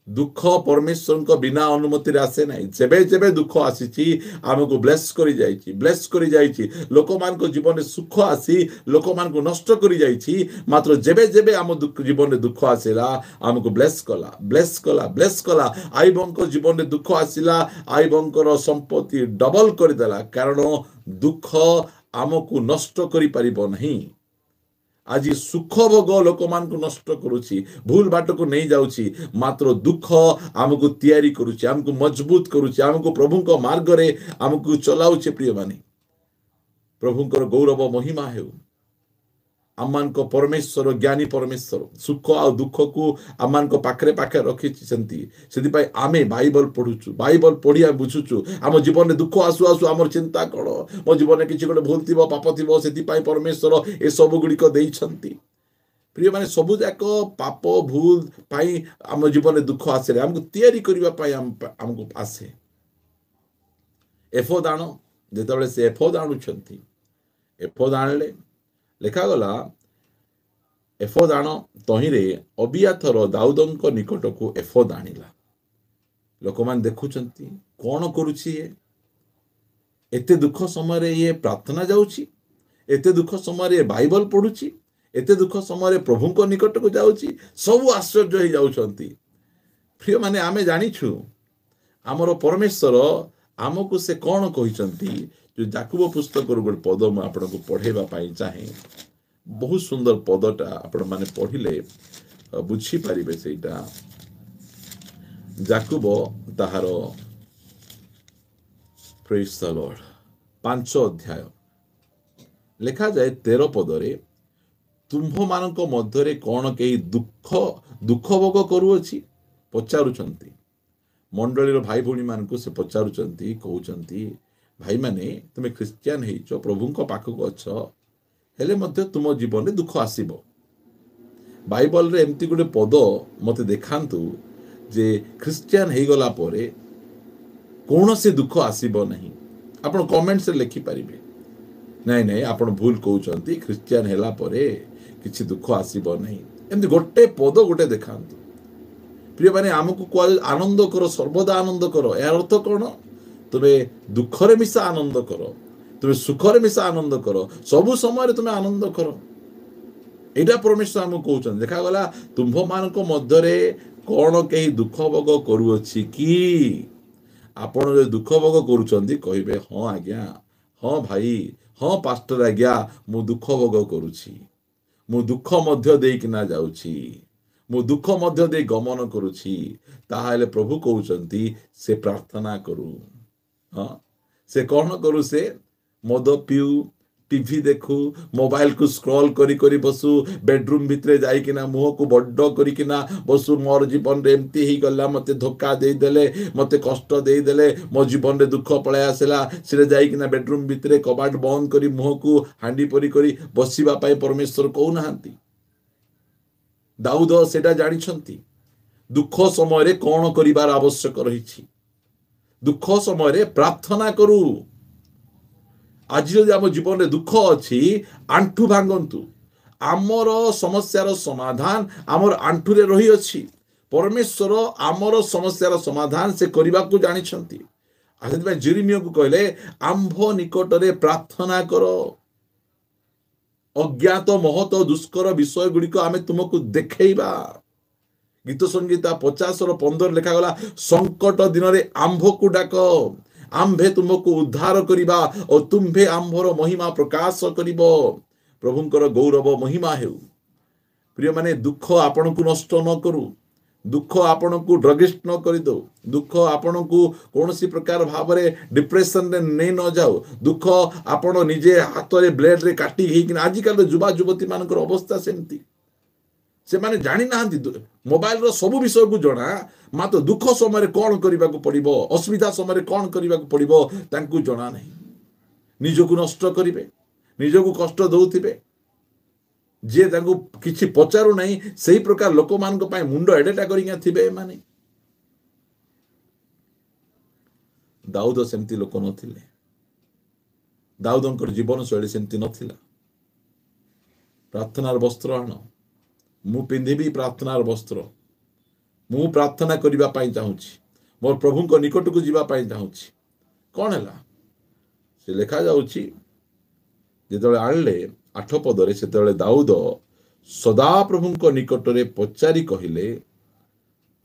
दुख परमेश्वर को बिना अनुमति रे आसे नाही जेबे जेबे दुख आसीची हमको ब्लेस करी जाईची लोक मान को जीवन में सुख आसी लोक मान को नष्ट करी जाईची मात्र जेबे जेबे हम दुख जीवन में दुख आसिला हमको ब्लेस कला आईबन को जीवन में दुख आसिला आईबन को संपत्ति डबल कर देला कारण दुख हमको नष्ट करि परिबो नहीं आज सुख भोग लोक मान को नष्ट करुची भूल बाट को नहीं जाउची मात्र दुख हमको तैयारी करुची हमको मजबूत करुची हमको प्रभु को मार्ग रे हमको चलाउचे प्रिय माने प्रभु को गौरव महिमा हेउ आमान को परमेश्वर ज्ञानी परमेश्वर सुख आ दुख को आमान को पाखरे पाखे रखी सेंती पाई आमे बाइबल पढुचु बाइबल पढ़िया बुझुचु आम जीवन में दुख आसु आसु आमर चिंता कण मो जीवन में किसी गोटे भूल थी पाप थी से परमेश्वर ए सब गुड़िक देइछंती प्रिय माने सबु जाक पाप भूल पाई आम जीवन में दुख आसे हमको तैयारी करबा पाई हमको आसे एफोद आण जेतबेले से एफोद आणुछंती एफोद आणले लेखा गला एफोद आण तहिरे अबियाथर दाऊदंक निकट को एफोद आनिला लोक मान देखुचंती कौन करुची एते दुख समय रे ये प्रार्थना जाउची एते दुख समय रे बाइबल पढुची एते दुख समय रे प्रभु को निकट को जाउची सब आश्चर्य हो जाउचंती प्रिय माने आमे जानिछु हमर परमेश्वर आमको से कौन कहिचंती जो याकूब पुस्तक गोटे पद मैं आपको पढ़ेवा पाई चाहे बहुत सुंदर पदटा आपण माने पढ़िले बुझी पारिबे सेटा याकूब ताहार प्रेज द लॉर्ड 5 अध्याय ଲେଖାଯାଏ 13 ପଦରେ, ତୁମ୍ଭମାନଙ୍କ ମଧ୍ୟରେ କ'ଣ କେହି ଦୁଃଖ ଭୋଗ କରୁଅଛି? ପଚାରୁଛନ୍ତି ମଣ୍ଡଳୀର ଭାଇ ଭଉଣୀମାନଙ୍କୁ। ସେ ପଚାରୁଛନ୍ତି, କହୁଛନ୍ତି, ଭାଇମାନେ ତୁମେ ଖ୍ରୀଷ୍ଟିଆନ ହେଇଛ, ପ୍ରଭୁଙ୍କ ପାଖକୁ ଅଛ, ହେଲେ ମଧ୍ୟ ତୁମ ଜୀବନରେ ଦୁଃଖ ଆସିବ। ବାଇବଲରେ ଏମିତି ଗୋଟେ ପଦ ମୋତେ ଦେଖାନ୍ତୁ ଯେ ଖ୍ରୀଷ୍ଟିଆନ ହେଇଗଲା ପରେ କୌଣସି ଦୁଃଖ ଆସିବ ନାହିଁ। ଆପଣ କମେଣ୍ଟସରେ ଲେଖିପାରିବେ। ନାଇଁ ଆପଣ ଭୁଲ କହୁଛନ୍ତି, ଖ୍ରୀଷ୍ଟିଆନ ହେଲା ପରେ କିଛି ଦୁଃଖ ଆସିବ ନାହିଁ। ଏମିତି ଗୋଟେ ପଦ ଗୋଟେ ଦେଖାନ୍ତୁ। ପ୍ରିୟମାନେ, ଆମକୁ କୁହାଯାଏ ଆନନ୍ଦ କର, ସର୍ବଦା ଆନନ୍ଦ କର। ଏହାର ଅର୍ଥ କ'ଣ? ତୁମେ ଦୁଃଖରେ ମିଶା ଆନନ୍ଦ କର, ତୁମେ ସୁଖରେ ମିଶା ଆନନ୍ଦ କର, ସବୁ ସମୟରେ ତୁମେ ଆନନ୍ଦ କର। ଏଇଟା ପରମେଶ୍ୱର ଆମକୁ କହୁଛନ୍ତି। ଦେଖାଗଲା, ତୁମ୍ଭମାନଙ୍କ ମଧ୍ୟରେ କ'ଣ କେହି ଦୁଃଖ ଭୋଗ କରୁଅଛି କି? ଆପଣ ଯଦି ଦୁଃଖ ଭୋଗ କରୁଛନ୍ତି କହିବେ, ହଁ ଆଜ୍ଞା, ହଁ ଭାଇ, ହଁ ପାଷ୍ଟର ଆଜ୍ଞା, ମୁଁ ଦୁଃଖ ଭୋଗ କରୁଛି, ମୁଁ ଦୁଃଖ ମଧ୍ୟ ଦେଇକିନା ଯାଉଛି, ମୁଁ ଦୁଃଖ ମଧ୍ୟ ଦେଇ ଗମନ କରୁଛି। ତାହେଲେ ପ୍ରଭୁ କହୁଛନ୍ତି ସେ ପ୍ରାର୍ଥନା କରୁ। ହଁ, ସେ କ'ଣ କରୁ? ସେ ମଦ ପିଉ, ଟିଭି ଦେଖୁ, ମୋବାଇଲକୁ ସ୍କ୍ରଲ କରି କରି ବସୁ, ବେଡରୁମ ଭିତରେ ଯାଇକିନା ମୁହଁକୁ ବଡ କରିକିନା ବସୁ, ମୋର ଜୀବନରେ ଏମିତି ହେଇଗଲା, ମତେ ଧୋକା ଦେଇଦେଲେ, ମତେ କଷ୍ଟ ଦେଇଦେଲେ, ମୋ ଜୀବନରେ ଦୁଃଖ ପଳାଇ ଆସିଲା। ସେଟା ଯାଇକିନା ବେଡରୁମ ଭିତରେ କବାଟ ବନ୍ଦ କରି ମୁହଁକୁ ହାଣ୍ଡି ପରି କରି ବସିବା ପାଇଁ ପରମେଶ୍ୱର କହୁନାହାନ୍ତି। ଦାଉଦ ସେଟା ଜାଣିଛନ୍ତି। ଦୁଃଖ ସମୟରେ କ'ଣ କରିବାର ଆବଶ୍ୟକ ରହିଛି? ଦୁଃଖ ସମୟରେ ପ୍ରାର୍ଥନା କରୁ। ଆଜି ଯଦି ଆମ ଜୀବନରେ ଦୁଃଖ ଅଛି, ଆଣ୍ଠୁ ଭାଙ୍ଗନ୍ତୁ। ଆମର ସମସ୍ୟାର ସମାଧାନ ଆମର ଆଣ୍ଠୁରେ ରହିଅଛି। ପରମେଶ୍ୱର ଆମର ସମସ୍ୟାର ସମାଧାନ ସେ କରିବାକୁ ଜାଣିଛନ୍ତି। ସେଥିପାଇଁ ଜେରେମିୟାକୁ କହିଲେ, ଆମ୍ଭ ନିକଟରେ ପ୍ରାର୍ଥନା କର, ଅଜ୍ଞାତ ମହତ ଦୁଷ୍କର ବିଷୟ ଗୁଡ଼ିକ ଆମେ ତୁମକୁ ଦେଖେଇବା। ଗୀତ ସଂଗୀତା 50:15 ଲେଖାଗଲା, ସଙ୍କଟ ଦିନରେ ଆମ୍ଭକୁ ଡାକ, ଆମ୍ଭେ ତୁମକୁ ଉଦ୍ଧାର କରିବା ଓ ତୁମ୍ଭେ ଆମ୍ଭର ମହିମା ପ୍ରକାଶ କରିବ। ପ୍ରଭୁଙ୍କର ଗୌରବ ମହିମା ହେଉ। ପ୍ରିୟମାନେ, ଦୁଃଖ ଆପଣଙ୍କୁ ନଷ୍ଟ ନ କରୁ, ଦୁଃଖ ଆପଣଙ୍କୁ ଡ୍ରଗିଷ୍ଟ ନ କରିଦେଉ, ଦୁଃଖ ଆପଣଙ୍କୁ କୌଣସି ପ୍ରକାର ଭାବରେ ଡିପ୍ରେସନରେ ନେଇ ନ ଯାଉ, ଦୁଃଖ ଆପଣ ନିଜେ ହାତରେ ବ୍ଲେଡରେ କାଟି ହେଇକିନା, ଆଜିକାଲି ଯୁବା ଯୁବତୀ ମାନଙ୍କର ଅବସ୍ଥା ସେମିତି। ସେମାନେ ଜାଣିନାହାନ୍ତି, ମୋବାଇଲର ସବୁ ବିଷୟକୁ ଜଣା, ମାତ୍ର ଦୁଃଖ ସମୟରେ କ'ଣ କରିବାକୁ ପଡ଼ିବ, ଅସୁବିଧା ସମୟରେ କ'ଣ କରିବାକୁ ପଡ଼ିବ ତାଙ୍କୁ ଜଣା ନାହିଁ। ନିଜକୁ ନଷ୍ଟ କରିବେ, ନିଜକୁ କଷ୍ଟ ଦେଉଥିବେ। ଯିଏ ତାଙ୍କୁ କିଛି ପଚାରୁ ନାହିଁ, ସେହି ପ୍ରକାର ଲୋକମାନଙ୍କ ପାଇଁ ମୁଣ୍ଡ ଏଡେଟା କରିକିନା ଥିବେ ଏମାନେ। ଦାଉଦ ସେମିତି ଲୋକ ନଥିଲେ। ଦାଉଦଙ୍କର ଜୀବନ ଶୈଳୀ ସେମିତି ନଥିଲା। ପ୍ରାର୍ଥନାର ବସ୍ତ୍ର ଆଣ, ମୁଁ ପିନ୍ଧିବି ପ୍ରାର୍ଥନାର ବସ୍ତ୍ର, ମୁଁ ପ୍ରାର୍ଥନା କରିବା ପାଇଁ ଚାହୁଁଛି, ମୋର ପ୍ରଭୁଙ୍କ ନିକଟକୁ ଯିବା ପାଇଁ ଚାହୁଁଛି। କ'ଣ ହେଲା? ସେ ଲେଖାଯାଉଛି, ଯେତେବେଳେ ଆଣିଲେ 8 ପଦରେ, ସେତେବେଳେ ଦାଉଦ ସଦାପ୍ରଭୁଙ୍କ ନିକଟରେ ପଚାରି କହିଲେ,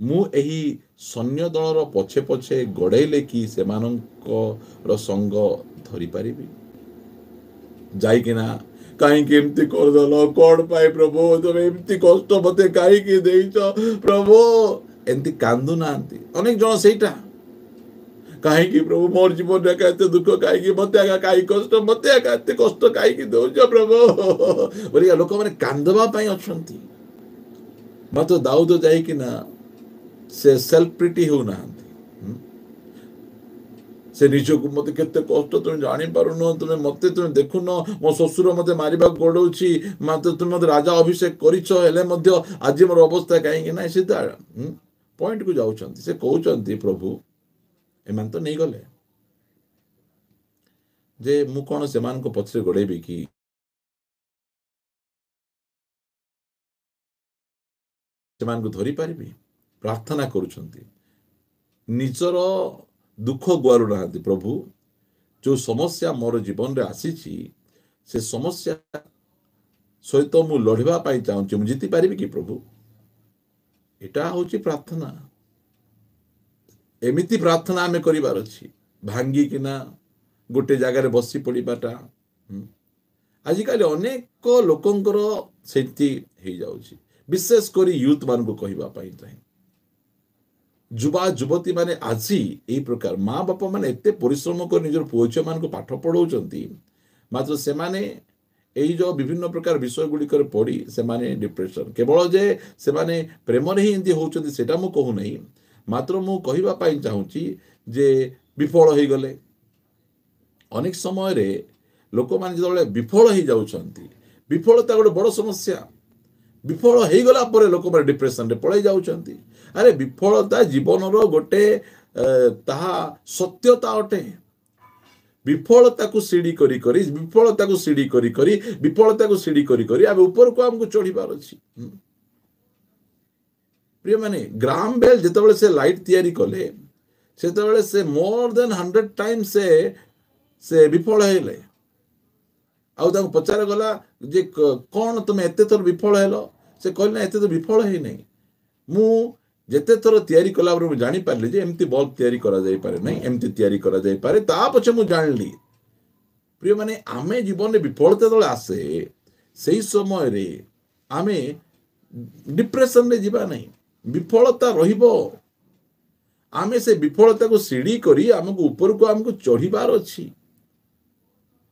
ମୁଁ ଏହି ସୈନ୍ୟ ଦଳର ପଛେ ପଛେ ଗୋଡ଼େଇଲେ କି ସେମାନଙ୍କର ସଙ୍ଗ ଧରିପାରିବି? ଯାଇକିନା, କାହିଁକି ଏମିତି କରିଦେଲ, କ'ଣ ପାଇଁ ପ୍ରଭୁ, ତମେ ଏମିତି କଷ୍ଟ ମତେ କାହିଁକି ଦେଇଛ ପ୍ରଭୁ, ଏମିତି କାନ୍ଦୁ ନାହାନ୍ତି। ଅନେକ ଜଣ ସେଇଟା, କାହିଁକି ପ୍ରଭୁ ମୋର ଜୀବନରେ ଏକା ଏତେ ଦୁଃଖ, କାହିଁକି ମତେ ଏକା କାହିଁକି କଷ୍ଟ, ମତେ ଏକା ଏତେ କଷ୍ଟ କାହିଁକି ଦଉଛ ପ୍ରଭୁ ବୋଲିକା ଲୋକମାନେ କାନ୍ଦବା ପାଇଁ ଅଛନ୍ତି। ମାତ୍ର ଦାଉଦ ଯାଇକିନା ସେ ସେଲ୍ଫ ପ୍ରିଟି ହେଉନାହାନ୍ତି। ସେ ନିଜକୁ, ମତେ କେତେ କଷ୍ଟ ତୁମେ ଜାଣିପାରୁନ, ତୁମେ ଦେଖୁନ, ମୋ ଶ୍ୱଶୁର ମତେ ମାରିବାକୁ ଗୋଡଉଛି, ମାତ୍ର ତୁମେ ମତେ ରାଜା ଅଭିଷେକ କରିଛ, ହେଲେ ମଧ୍ୟ ଆଜି ମୋର ଅବସ୍ଥା କାହିଁକି ନାହିଁ। ସେ ପଏଣ୍ଟକୁ ଯାଉଛନ୍ତି। ସେ କହୁଛନ୍ତି, ପ୍ରଭୁ ଏମାନେ ତ ନେଇଗଲେ, ଯେ ମୁଁ କ'ଣ ସେମାନଙ୍କ ପଛରେ ଗୋଡେଇବି କି? ସେମାନଙ୍କୁ ଧରିପାରିବି? ପ୍ରାର୍ଥନା କରୁଛନ୍ତି, ନିଜର ଦୁଃଖ ଗୁଆରୁ ନାହାନ୍ତି। ପ୍ରଭୁ, ଯୋଉ ସମସ୍ୟା ମୋର ଜୀବନରେ ଆସିଛି, ସେ ସମସ୍ୟା ସହିତ ମୁଁ ଲଢ଼ିବା ପାଇଁ ଚାହୁଁଛି, ମୁଁ ଜିତିପାରିବି କି ପ୍ରଭୁ? ଏଟା ହଉଛି ପ୍ରାର୍ଥନା। ଏମିତି ପ୍ରାର୍ଥନା ଆମେ କରିବାର ଅଛି, ଭାଙ୍ଗିକିନା ଗୋଟେ ଜାଗାରେ ବସି ପଡ଼ିବାଟା। ଆଜିକାଲି ଅନେକ ଲୋକଙ୍କର ସେମିତି ହେଇଯାଉଛି। ବିଶେଷ କରି ୟୁଥ୍ ମାନଙ୍କୁ କହିବା ପାଇଁ ଚାହେଁ, ଯୁବା ଯୁବତୀ ମାନେ ଆଜି ଏଇ ପ୍ରକାର, ମା ବାପା ମାନେ ଏତେ ପରିଶ୍ରମ କରି ନିଜର ପୁଅ ଝିଅ ମାନଙ୍କୁ ପାଠ ପଢଉଛନ୍ତି, ମାତ୍ର ସେମାନେ ଏଇ जो विभिन्न प्रकार विषय गुड़िक पढ़ी से डिप्रेशन केवल जे से प्रेम ही एमती होउछंती सेटा मु कहू नहीं मात्र मु कहिबा पाई चाहूची जे विफल हो गले अनेक समय रे लोक माने जदे विफल हो जाउछंती विफलता गोटे बड़ समस्या विफल हो गला पर लोक माने डिप्रेशन रे पळै जाउछंती अरे विफलता जीवन रो गोटे ताहा सत्यता अटे विफलता को सीढ़ी करी करी विफलता को सीढ़ी करी करी विफलता को सीढ़ी करी करी अब ऊपर को हमको चढ़ीबार अछि प्रिय माने ग्राम बेल जेतेबेले से लाइट तैयारी कले सेतेबेले से मोर देन 100 टाइम्स से विफल हेले आउ ताको पचार गला जे कोन तुम एते थर विफल हेलो से कहले एते तो विफल हे नहीं मु जेते थर तैयारी कला पर जानी पारली जे एमती बल्ब तैयारी करा जाई पारे नहीं एमती तैयारी करा जाई पारे ता पछे मु जानली प्रिय माने आमे जीवन में विफलता तले आसे सही समय रे आमे डिप्रेशन रे जीवा नहीं विफलता रहिबो आमे से विफलता को सीढ़ी करी हमको ऊपर को हमको चढ़ीबार अछि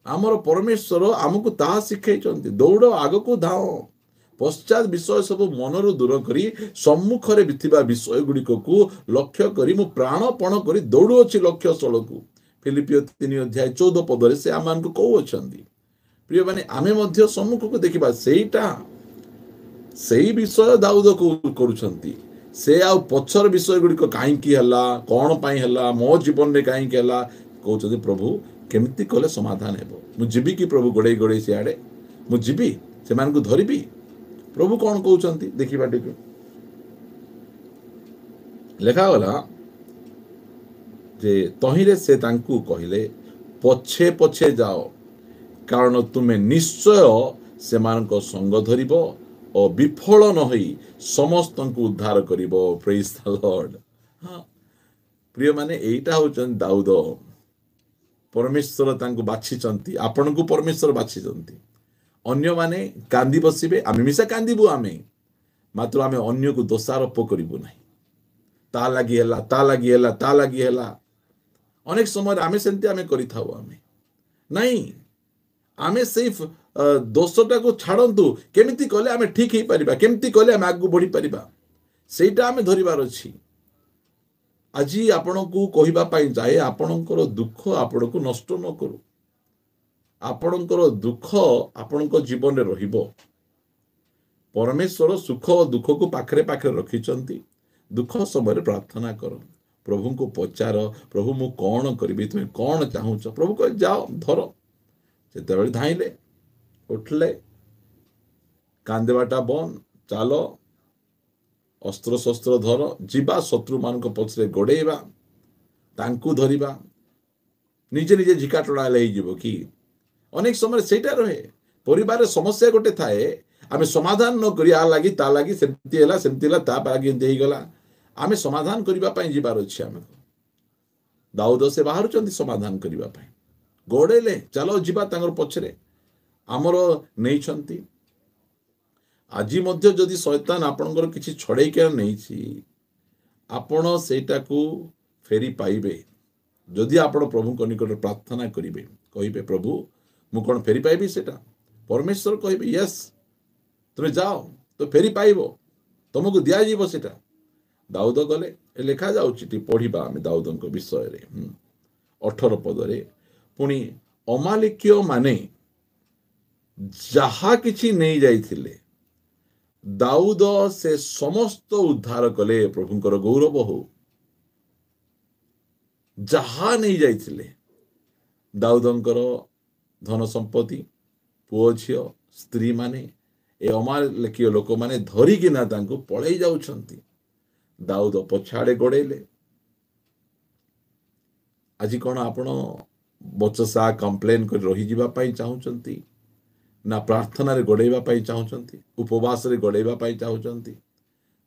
आमर परमेश्वर आमको ताहा शिखाइछन्ति दौड़ आग को धाओ पश्चात विषय सब मनरु दूर करी सम्मुखरे बिथिबा विषय गुड़िक को लक्ष्य करी मु प्राणपण करी दौड़ुअछि लक्ष्य स्थल को फिलिपियो 3 अध्याय 14 पद से आमान को कहू अछन्ति प्रिय माने आमे मध्य सम्मुख को देखिबा सेईटा सेई विषय दाऊद को करूछन्ति से आ पछर विषय गुड़िक काई की हला कोन पाई हला मो जीवन रे काई की हला कहउछन्ति प्रभु केमती कले समाधान हेबो मु जीवी की प्रभु गोड़े गोड़े सियाडे मु जीवी से मान को धरिबी प्रभु कौन कहउछन्ति देखिबा टिके लेखा गला जे तहिरे से तांकू कहिले पछे पछे जाओ कारण तुमे निश्चय से मान को संग धरिबो और विफल न होई समस्त को उद्धार करिबो प्रेज द लॉर्ड हां प्रिय माने एटा होचन दाऊद परमेश्वर तांकू बाछिचंती आपन को परमेश्वर बाछिचंती अन्य माने कांदी बसिबे आमे मिसा कांदीबु आमे मात्र आमे अन्य को दोषारोप करिबु नाही ता लागि हला ता लागि हला ता लागि हला अनेक समय आमे सेंती आमे करि थाउ आमे नाही आमे सिर्फ दोषटा को छाड़ंतु केमिति कले आमे ठीक ही परिबा केमिति कले आमे आगु बढ़ी परिबा सेटा आमे धरिबार अछि आजी आपण को कहिबा पाई जाए आपणकर दुख आपण को नष्ट न करू आपणकर दुख आपणक जीवन रे रहिबो परमेश्वर सुख और दुख को पाखरे पाखरे रखिचंती दुख समय प्रार्थना कर प्रभु को पचार प्रभु मु कौन करी तुम कौन चाहूच प्रभु कह जाओ धर से धाइले उठले कांदेवाटा बंद चल अस्त्र शस्त्र धर जीवा शत्रु मान पछरे गोड़ेबा तांकू धरिबा निजे निजे झिका टोड़ा कि अनेक समय सेटा रहे परिवार समस्या गोटे थाए आमे समाधान न करी आ लागी ता लागी सेमती हला ता लागी देई गला आमे समाधान करिबा पई जिबार अछि आमे दाऊद से बाहर चंदी समाधान करिबा पई गोड़ेले चलो जीवा तांगर पछरे आमर नहीं छंती आजी मध्य जदि शैतान आपनकर किछि छड़े के नहीं छी आपण सेटा को फेरी पाइबे जदि आपण प्रभु को निकट प्रार्थना करिवे कहिबे प्रभु मु कोन फेरी पाइबी सेटा परमेश्वर कहिबे यस तुमे जाओ तो फेरी पाइबो तुमको दिया जीवो सेटा दाऊद गले लेखा जाउछि पढ़िबा आमे दाऊदक विषय रे 18 पद रे पुनी अमालिक्य माने जहा किछि नहीं जाइथिले दाऊद से समस्त उद्धार कले प्रभुंकर गौरव हो जहा नहीं जाइथिले दाऊदंकर धन संपत्ति पुओ झियो स्त्री माने ए अमालिक्य लोक माने धरिकिना तांको पळै जाउछंती दाऊद पछाड़े गोड़ेले आज कौन आपण बचसा कंप्लेन कर रही जीवा पाई चाहूचंती ना प्रार्थना रे गोड़ेबा पाई चाहूचंती उपवास रे गोड़ेबा पाई चाहूचंती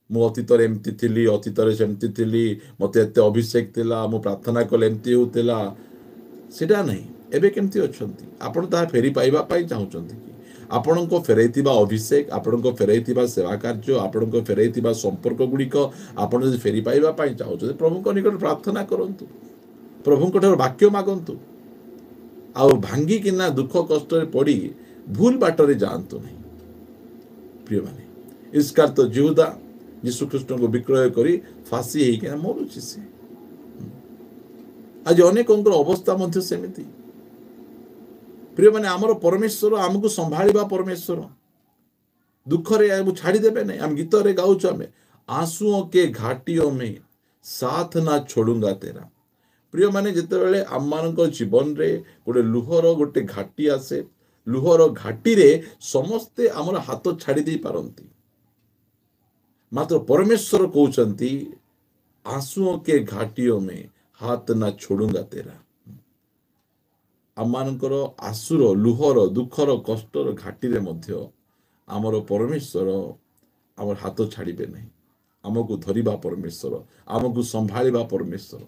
मु अतीत रे एमती थिली अतीत रे सेमती थिली मते एते अभिषेक थिला मु प्रार्थना कले एमती होतिला सेटा नहीं एबे केमती अछंती आपण ता फेरी पाइबा पाई चाहूचंती कि आपण को फेरैतिबा अभिषेक आपण को फेरैतिबा सेवा कार्य आपण को फेरैतिबा संपर्क गुड़िक आपण जदि फेरी पाइबा पाई चाहूचंती प्रभु को निकट प्रार्थना करंतु प्रभु को वाक्य मागंतु आ भांगी किना दुख कष्ट रे पड़ी भूल बाटरे जातु नहीं प्रिय माने इस्कार तो जिहुदा यीशु ख्रीष्ट को विक्रय करी फासी होकर मरुची से आज अनेक अवस्था मध्य सेमिति प्रिय माने आमर परमेश्वर आमको संभाळिबा परमेश्वर दुख रे छाड़ी देबे नहीं हम गीत रे गाउछ हमें आंसुओं के घाटियों में साथ ना छोड़ूंगा तेरा प्रिय माने जिते बेले आम मान जीवन रे गोटे लुहर गोटे घाटी आसे लुहर घाटी रे समस्ते आमर हाथ छाड़ी दे पारंती मात्र परमेश्वर कहउचंती आंसुओं के घाटियों में हाथ ना छोड़ूंगा तेरा आम मानकर आंसुर लुहर दुखर कष्टर घाटी रे मध्य आमर परमेश्वर आमर हाथ छाड़िबे नहीं आमको धरिबा परमेश्वर आमको संभाळिबा परमेश्वर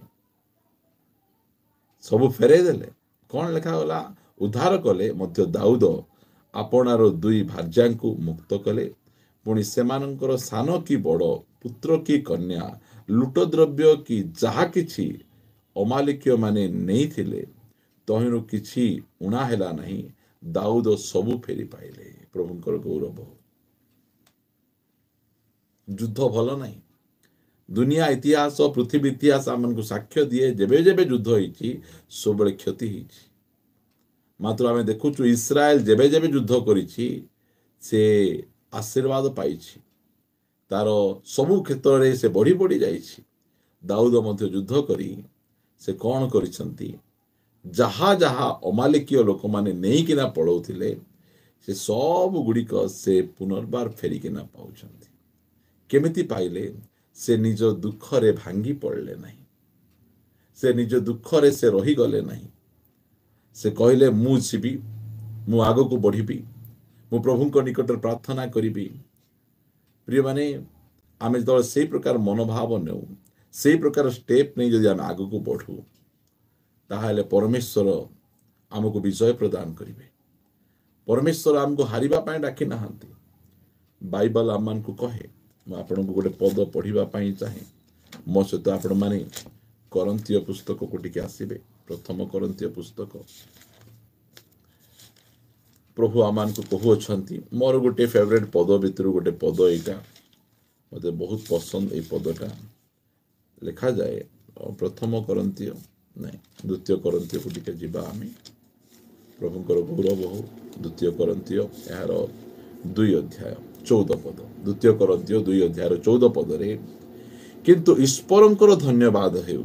सब फेरे देले कौन लिखा गला उद्धार कले मध्य दाऊद आपणार दुई भार्या को मुक्त कले पुणी सेमानंकर सान की बड़ पुत्र की कन्या लुटद्रव्य की जहा किछि अमालिक्य माने नहीं थिले तहिनु किछि उणा हेला नहीं दाऊद सबु फेरी पाइले प्रभुंकर गौरव युद्ध भल नहीं दुनिया इतिहास पृथ्वी इतिहास आम को साक्ष्य दिए जेबे जेबे युद्ध होइछि सब बड़े क्षति होइछि मात्र आम देखुछु इस्राएल जेबे जेबे युद्ध करिछि से आशीर्वाद पाइछि तार सबु क्षेत्र रे से बढ़ी बढ़ी जाइछि दाऊद मध्य युद्ध करी से कौन करिसंती जहा जहा अमालिकीय लोक माने नहीं किना पळौथिले से सब गुड़िक से पुनर्बार फेरिकिना पाउछंती केमिति पाइले से निज दुख रे भांगी पड़ले नहीं से निज दुख रे से रही गले नहीं से कहले मु जीवी मु आगो को बढ़िबी मु प्रभु को निकट प्रार्थना करिबी प्रिय माने आमे जो से प्रकार मनोभाव नेउ से प्रकार स्टेप नहीं जदि आमे आगो को बढ़ू ताहाले परमेश्वर आमको विजय प्रदान करिवे परमेश्वर आमको हारिबा पाए डाकी नाहांती बाइबल आम को कहे मैं आपन को गोटे पद पढ़िबा पाई चाहे मो सहित आपण माने करंतीय पुस्तक को टिके आसीबे प्रथम करंतीय पुस्तक प्रभु आमान को कहउछंती मोर गोटे फेवरेट पद भितर गोटे पद एटा मते बहुत पसंद ए पदटा लिखा जाए प्रथम करंतीय नहीं द्वितीय करंतीय को टिके जिबा आमे प्रभुंकर गौरव हो द्वितीय करंतीय यार 2 अध्याय 14 पद द्वितीय करंतीय 2 अध्याय 14 पद रे किंतु ईश्वरंकर धन्यवाद हेउ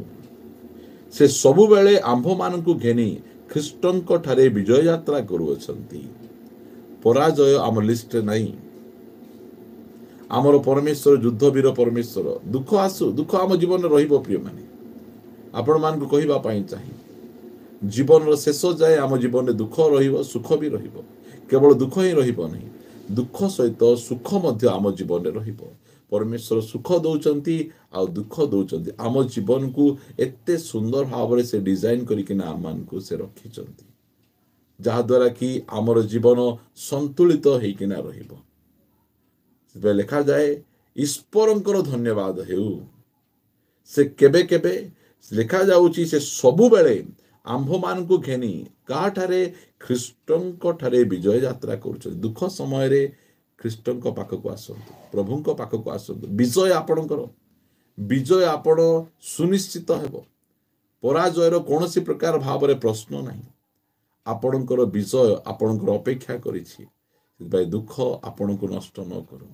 से सबु बेले आंभ मान को घेनी ख्रीष्टंक ठारे विजय यात्रा करूछंती पराजय आम लिस्ट नहीं आमर परमेश्वर युद्ध वीर परमेश्वर दुख आसु दुख आम जीवन रहिबो प्रिय माने आपण मान को कहिबा पाई चाहि जीवन शेष जाए आम जीवन में दुख रहिबो सुख भी रहिबो केवल दुख ही रहिबो नहीं दुख सहित सुख मध्य आम जीवन में रहिबो परमेश्वर सुख दौचंती आ दुख दौचंती आम जीवन को एते सुंदर भाव से डिजाइन करिकिना आम मान को से रखिचंती जहा द्वारा कि आमर जीवन संतुलित होइकिना रहिबो से लिखा जाए ईश्वरंकर धन्यवाद हेउ से केबे केबे लिखा जाउची से सबु बेले आंभ मान को घेनी काठारे ख्रीष्टंक ठारे विजय यात्रा कर दुख समय रे ख्रीष्टंक पाखक आसतु प्रभुंक पाखक आसतु विजय आपणकर विजय आपण सुनिश्चित हेबो पराजयर कौनसी प्रकार भाव रे प्रश्न नहीं आपणकर विजय आपणकर अपेक्षा करिछि दुख आपण को नष्ट न करू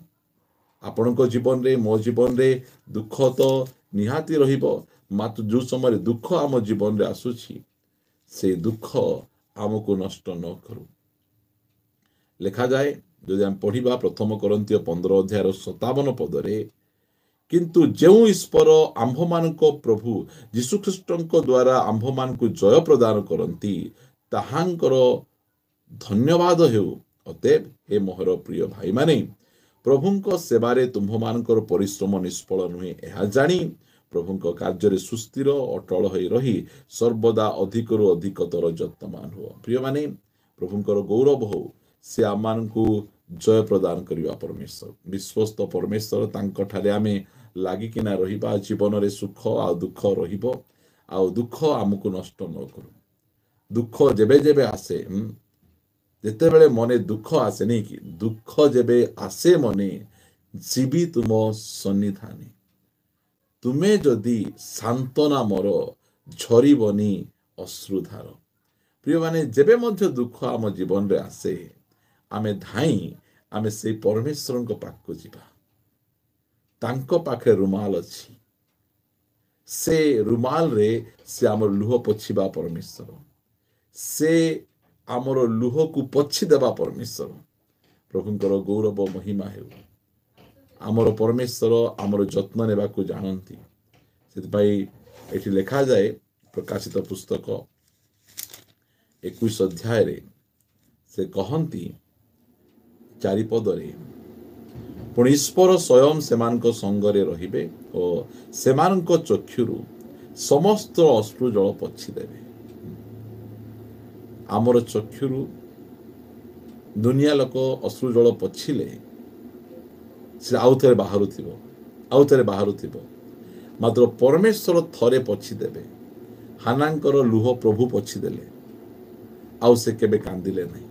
आपणक जीवन रे मो जीवन रे दुख तो निहाती रहिबो मात्र जो समय दुख आम जीवन रे आसुछि से दुख आमको नष्ट न करू लिखा जाए जदि आम पढ़िबा प्रथम करंतीय 15 अध्याय 57 पदरे किंतु जेउ ईश्वर आंभ मानक प्रभु यीशु ख्रीष्टंक द्वारा आंभ मान को जय प्रदान करंती ताहांकर धन्यवाद हेउ अतएव हे मोहर प्रिय भाई माने प्रभुंक सेवारे तुम्भ मानकर परिश्रम निष्फल नुहे एहा जानी प्रभुंक कार्य सुस्थिर अटल होई रही सर्वदा अधिकरु अधिकतर यत्नमान हो प्रिय माने प्रभुंकर गौरव हो से आमान को जय प्रदान करिवा परमेश्वर विश्वस्त परमेश्वर तांक ठारे आमे लागिकिना रहिबा जीवन रे सुख आ दुख रहिबो आ दुख आमको नष्ट न करू दुख जेबे जेबे आसे ଯେତେବେଳେ ମନେ ଦୁଃଖ ଆସେନି କି ଦୁଃଖ ଯେବେ ଆସେ ମନେ ଯିବି ତୁମ ସନ୍ନିଧାନେ ତୁମେ ଯଦି ସାନ୍ତ୍ୱନା ମୋର ଝରିବନି ଅଶ୍ରୁଧାର। ପ୍ରିୟମାନେ ଯେବେ ମଧ୍ୟ ଦୁଃଖ ଆମ ଜୀବନରେ ଆସେ ଆମେ ଧାଇଁ ଆମେ ସେଇ ପରମେଶ୍ୱରଙ୍କ ପାଖକୁ ଯିବା। ତାଙ୍କ ପାଖରେ ରୁମାଲ ଅଛି, ସେ ରୁମାଲରେ ସେ ଆମର ଲୁହ ପୋଛିବା ପରମେଶ୍ୱର, ସେ ଆମର ଲୁହକୁ ପୋଛି ଦେବା ପରମେଶ୍ୱର। ପ୍ରଭୁଙ୍କର ଗୌରବ ମହିମା ହେଉ। ଆମର ପରମେଶ୍ୱର ଆମର ଯତ୍ନ ନେବାକୁ ଜାଣନ୍ତି। ସେଥିପାଇଁ ଏଠି ଲେଖାଯାଏ ପ୍ରକାଶିତ ପୁସ୍ତକ 21 ଅଧ୍ୟାୟରେ ସେ କହନ୍ତି 4 ପଦରେ, ପୁଣି ଈଶ୍ୱର ସ୍ୱୟଂ ସେମାନଙ୍କ ସଙ୍ଗରେ ରହିବେ ଓ ସେମାନଙ୍କ ଚକ୍ଷୁରୁ ସମସ୍ତ ଅଶ୍ରୁ ଜଳ ପୋଛିଦେବେ। ଆମର ଚକ୍ଷୁରୁ ଦୁନିଆ ଲୋକ ଅଶ୍ରୁ ଜଳ ପୋଛିଲେ ସେ ଆଉଥରେ ବାହାରୁଥିବ, ମାତ୍ର ପରମେଶ୍ୱର ଥରେ ପୋଛିଦେବେ। ହାନାଙ୍କର ଲୁହ ପ୍ରଭୁ ପୋଛିଦେଲେ, ଆଉ ସେ କେବେ କାନ୍ଦିଲେ ନାହିଁ।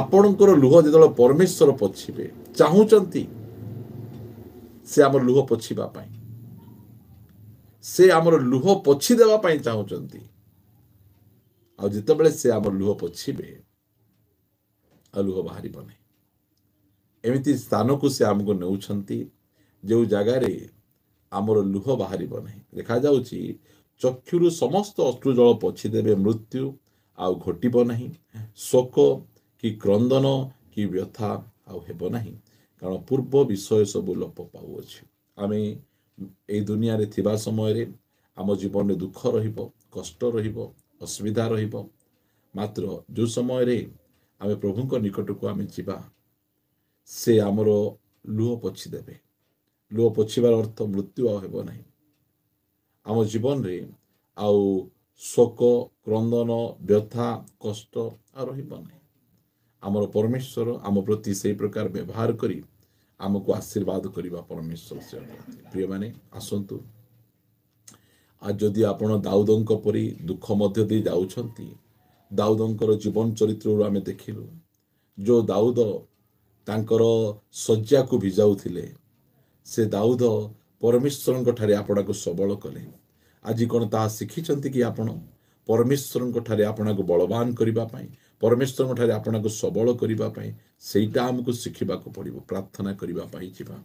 ଆପଣଙ୍କର ଲୁହ ଯେତେବେଳେ ପରମେଶ୍ୱର ପୋଛିବେ ଚାହୁଁଛନ୍ତି, ସେ ଆମର ଲୁହ ପୋଛିବା ପାଇଁ, ସେ ଆମର ଲୁହ ପୋଛି ଦେବା ପାଇଁ ଚାହୁଁଛନ୍ତି। ଆଉ ଯେତେବେଳେ ସେ ଆମର ଲୁହ ପୋଛିବେ ଆଉ ଲୁହ ବାହାରିବ ନାହିଁ। ଏମିତି ସ୍ଥାନକୁ ସେ ଆମକୁ ନେଉଛନ୍ତି ଯେଉଁ ଜାଗାରେ ଆମର ଲୁହ ବାହାରିବ ନାହିଁ। ଦେଖାଯାଉଛି ଚକ୍ଷୁରୁ ସମସ୍ତ ଅଶ୍ରୁ ଜଳ ପୋଛିଦେବେ, ମୃତ୍ୟୁ ଆଉ ଘଟିବ ନାହିଁ, ଶୋକ କି କ୍ରନ୍ଦନ କି ବ୍ୟଥା ଆଉ ହେବ ନାହିଁ, କାରଣ ପୂର୍ବ ବିଷୟ ସବୁ ଲୋପ ପାଉଅଛି। ଆମେ ଏଇ ଦୁନିଆରେ ଥିବା ସମୟରେ ଆମ ଜୀବନରେ ଦୁଃଖ ରହିବ, କଷ୍ଟ ରହିବ, ଅସୁବିଧା ରହିବ, ମାତ୍ର ଯେଉଁ ସମୟରେ ଆମେ ପ୍ରଭୁଙ୍କ ନିକଟକୁ ଆମେ ଯିବା ସେ ଆମର ଲୁହ ପୋଛିଦେବେ। ଲୁହ ପୋଛିବାର ଅର୍ଥ ମୃତ୍ୟୁ ଆଉ ହେବ ନାହିଁ। ଆମ ଜୀବନରେ ଆଉ ଶୋକ, କ୍ରନ୍ଦନ, ବ୍ୟଥା, କଷ୍ଟ ଆଉ ରହିବ ନାହିଁ। ଆମର ପରମେଶ୍ୱର ଆମ ପ୍ରତି ସେହି ପ୍ରକାର ବ୍ୟବହାର କରି ଆମକୁ ଆଶୀର୍ବାଦ କରିବା ପରମେଶ୍ୱର ସେ ଅଟନ୍ତି। ପ୍ରିୟମାନେ ଆସନ୍ତୁ, ଆଜି ଯଦି ଆପଣ ଦାଉଦଙ୍କ ପରି ଦୁଃଖ ମଧ୍ୟ ଦେଇ ଯାଉଛନ୍ତି, ଦାଉଦଙ୍କର ଜୀବନ ଚରିତ୍ରରୁ ଆମେ ଦେଖିଲୁ ଯେଉଁ ଦାଉଦ ତାଙ୍କର ଶଯ୍ୟାକୁ ଭିଜାଉଥିଲେ, ସେ ଦାଉଦ ପରମେଶ୍ୱରଙ୍କ ଠାରେ ଆପଣଙ୍କୁ ସବଳ କଲେ। ଆଜି କ'ଣ ତାହା ଶିଖିଛନ୍ତି କି ଆପଣ? ପରମେଶ୍ୱରଙ୍କ ଠାରେ ଆପଣଙ୍କୁ ବଳବାନ କରିବା ପାଇଁ, ପରମେଶ୍ୱରଙ୍କ ଠାରେ ଆପଣଙ୍କୁ ସବଳ କରିବା ପାଇଁ, ସେଇଟା ଆମକୁ ଶିଖିବାକୁ ପଡ଼ିବ। ପ୍ରାର୍ଥନା କରିବା ପାଇଁ ଯିବା।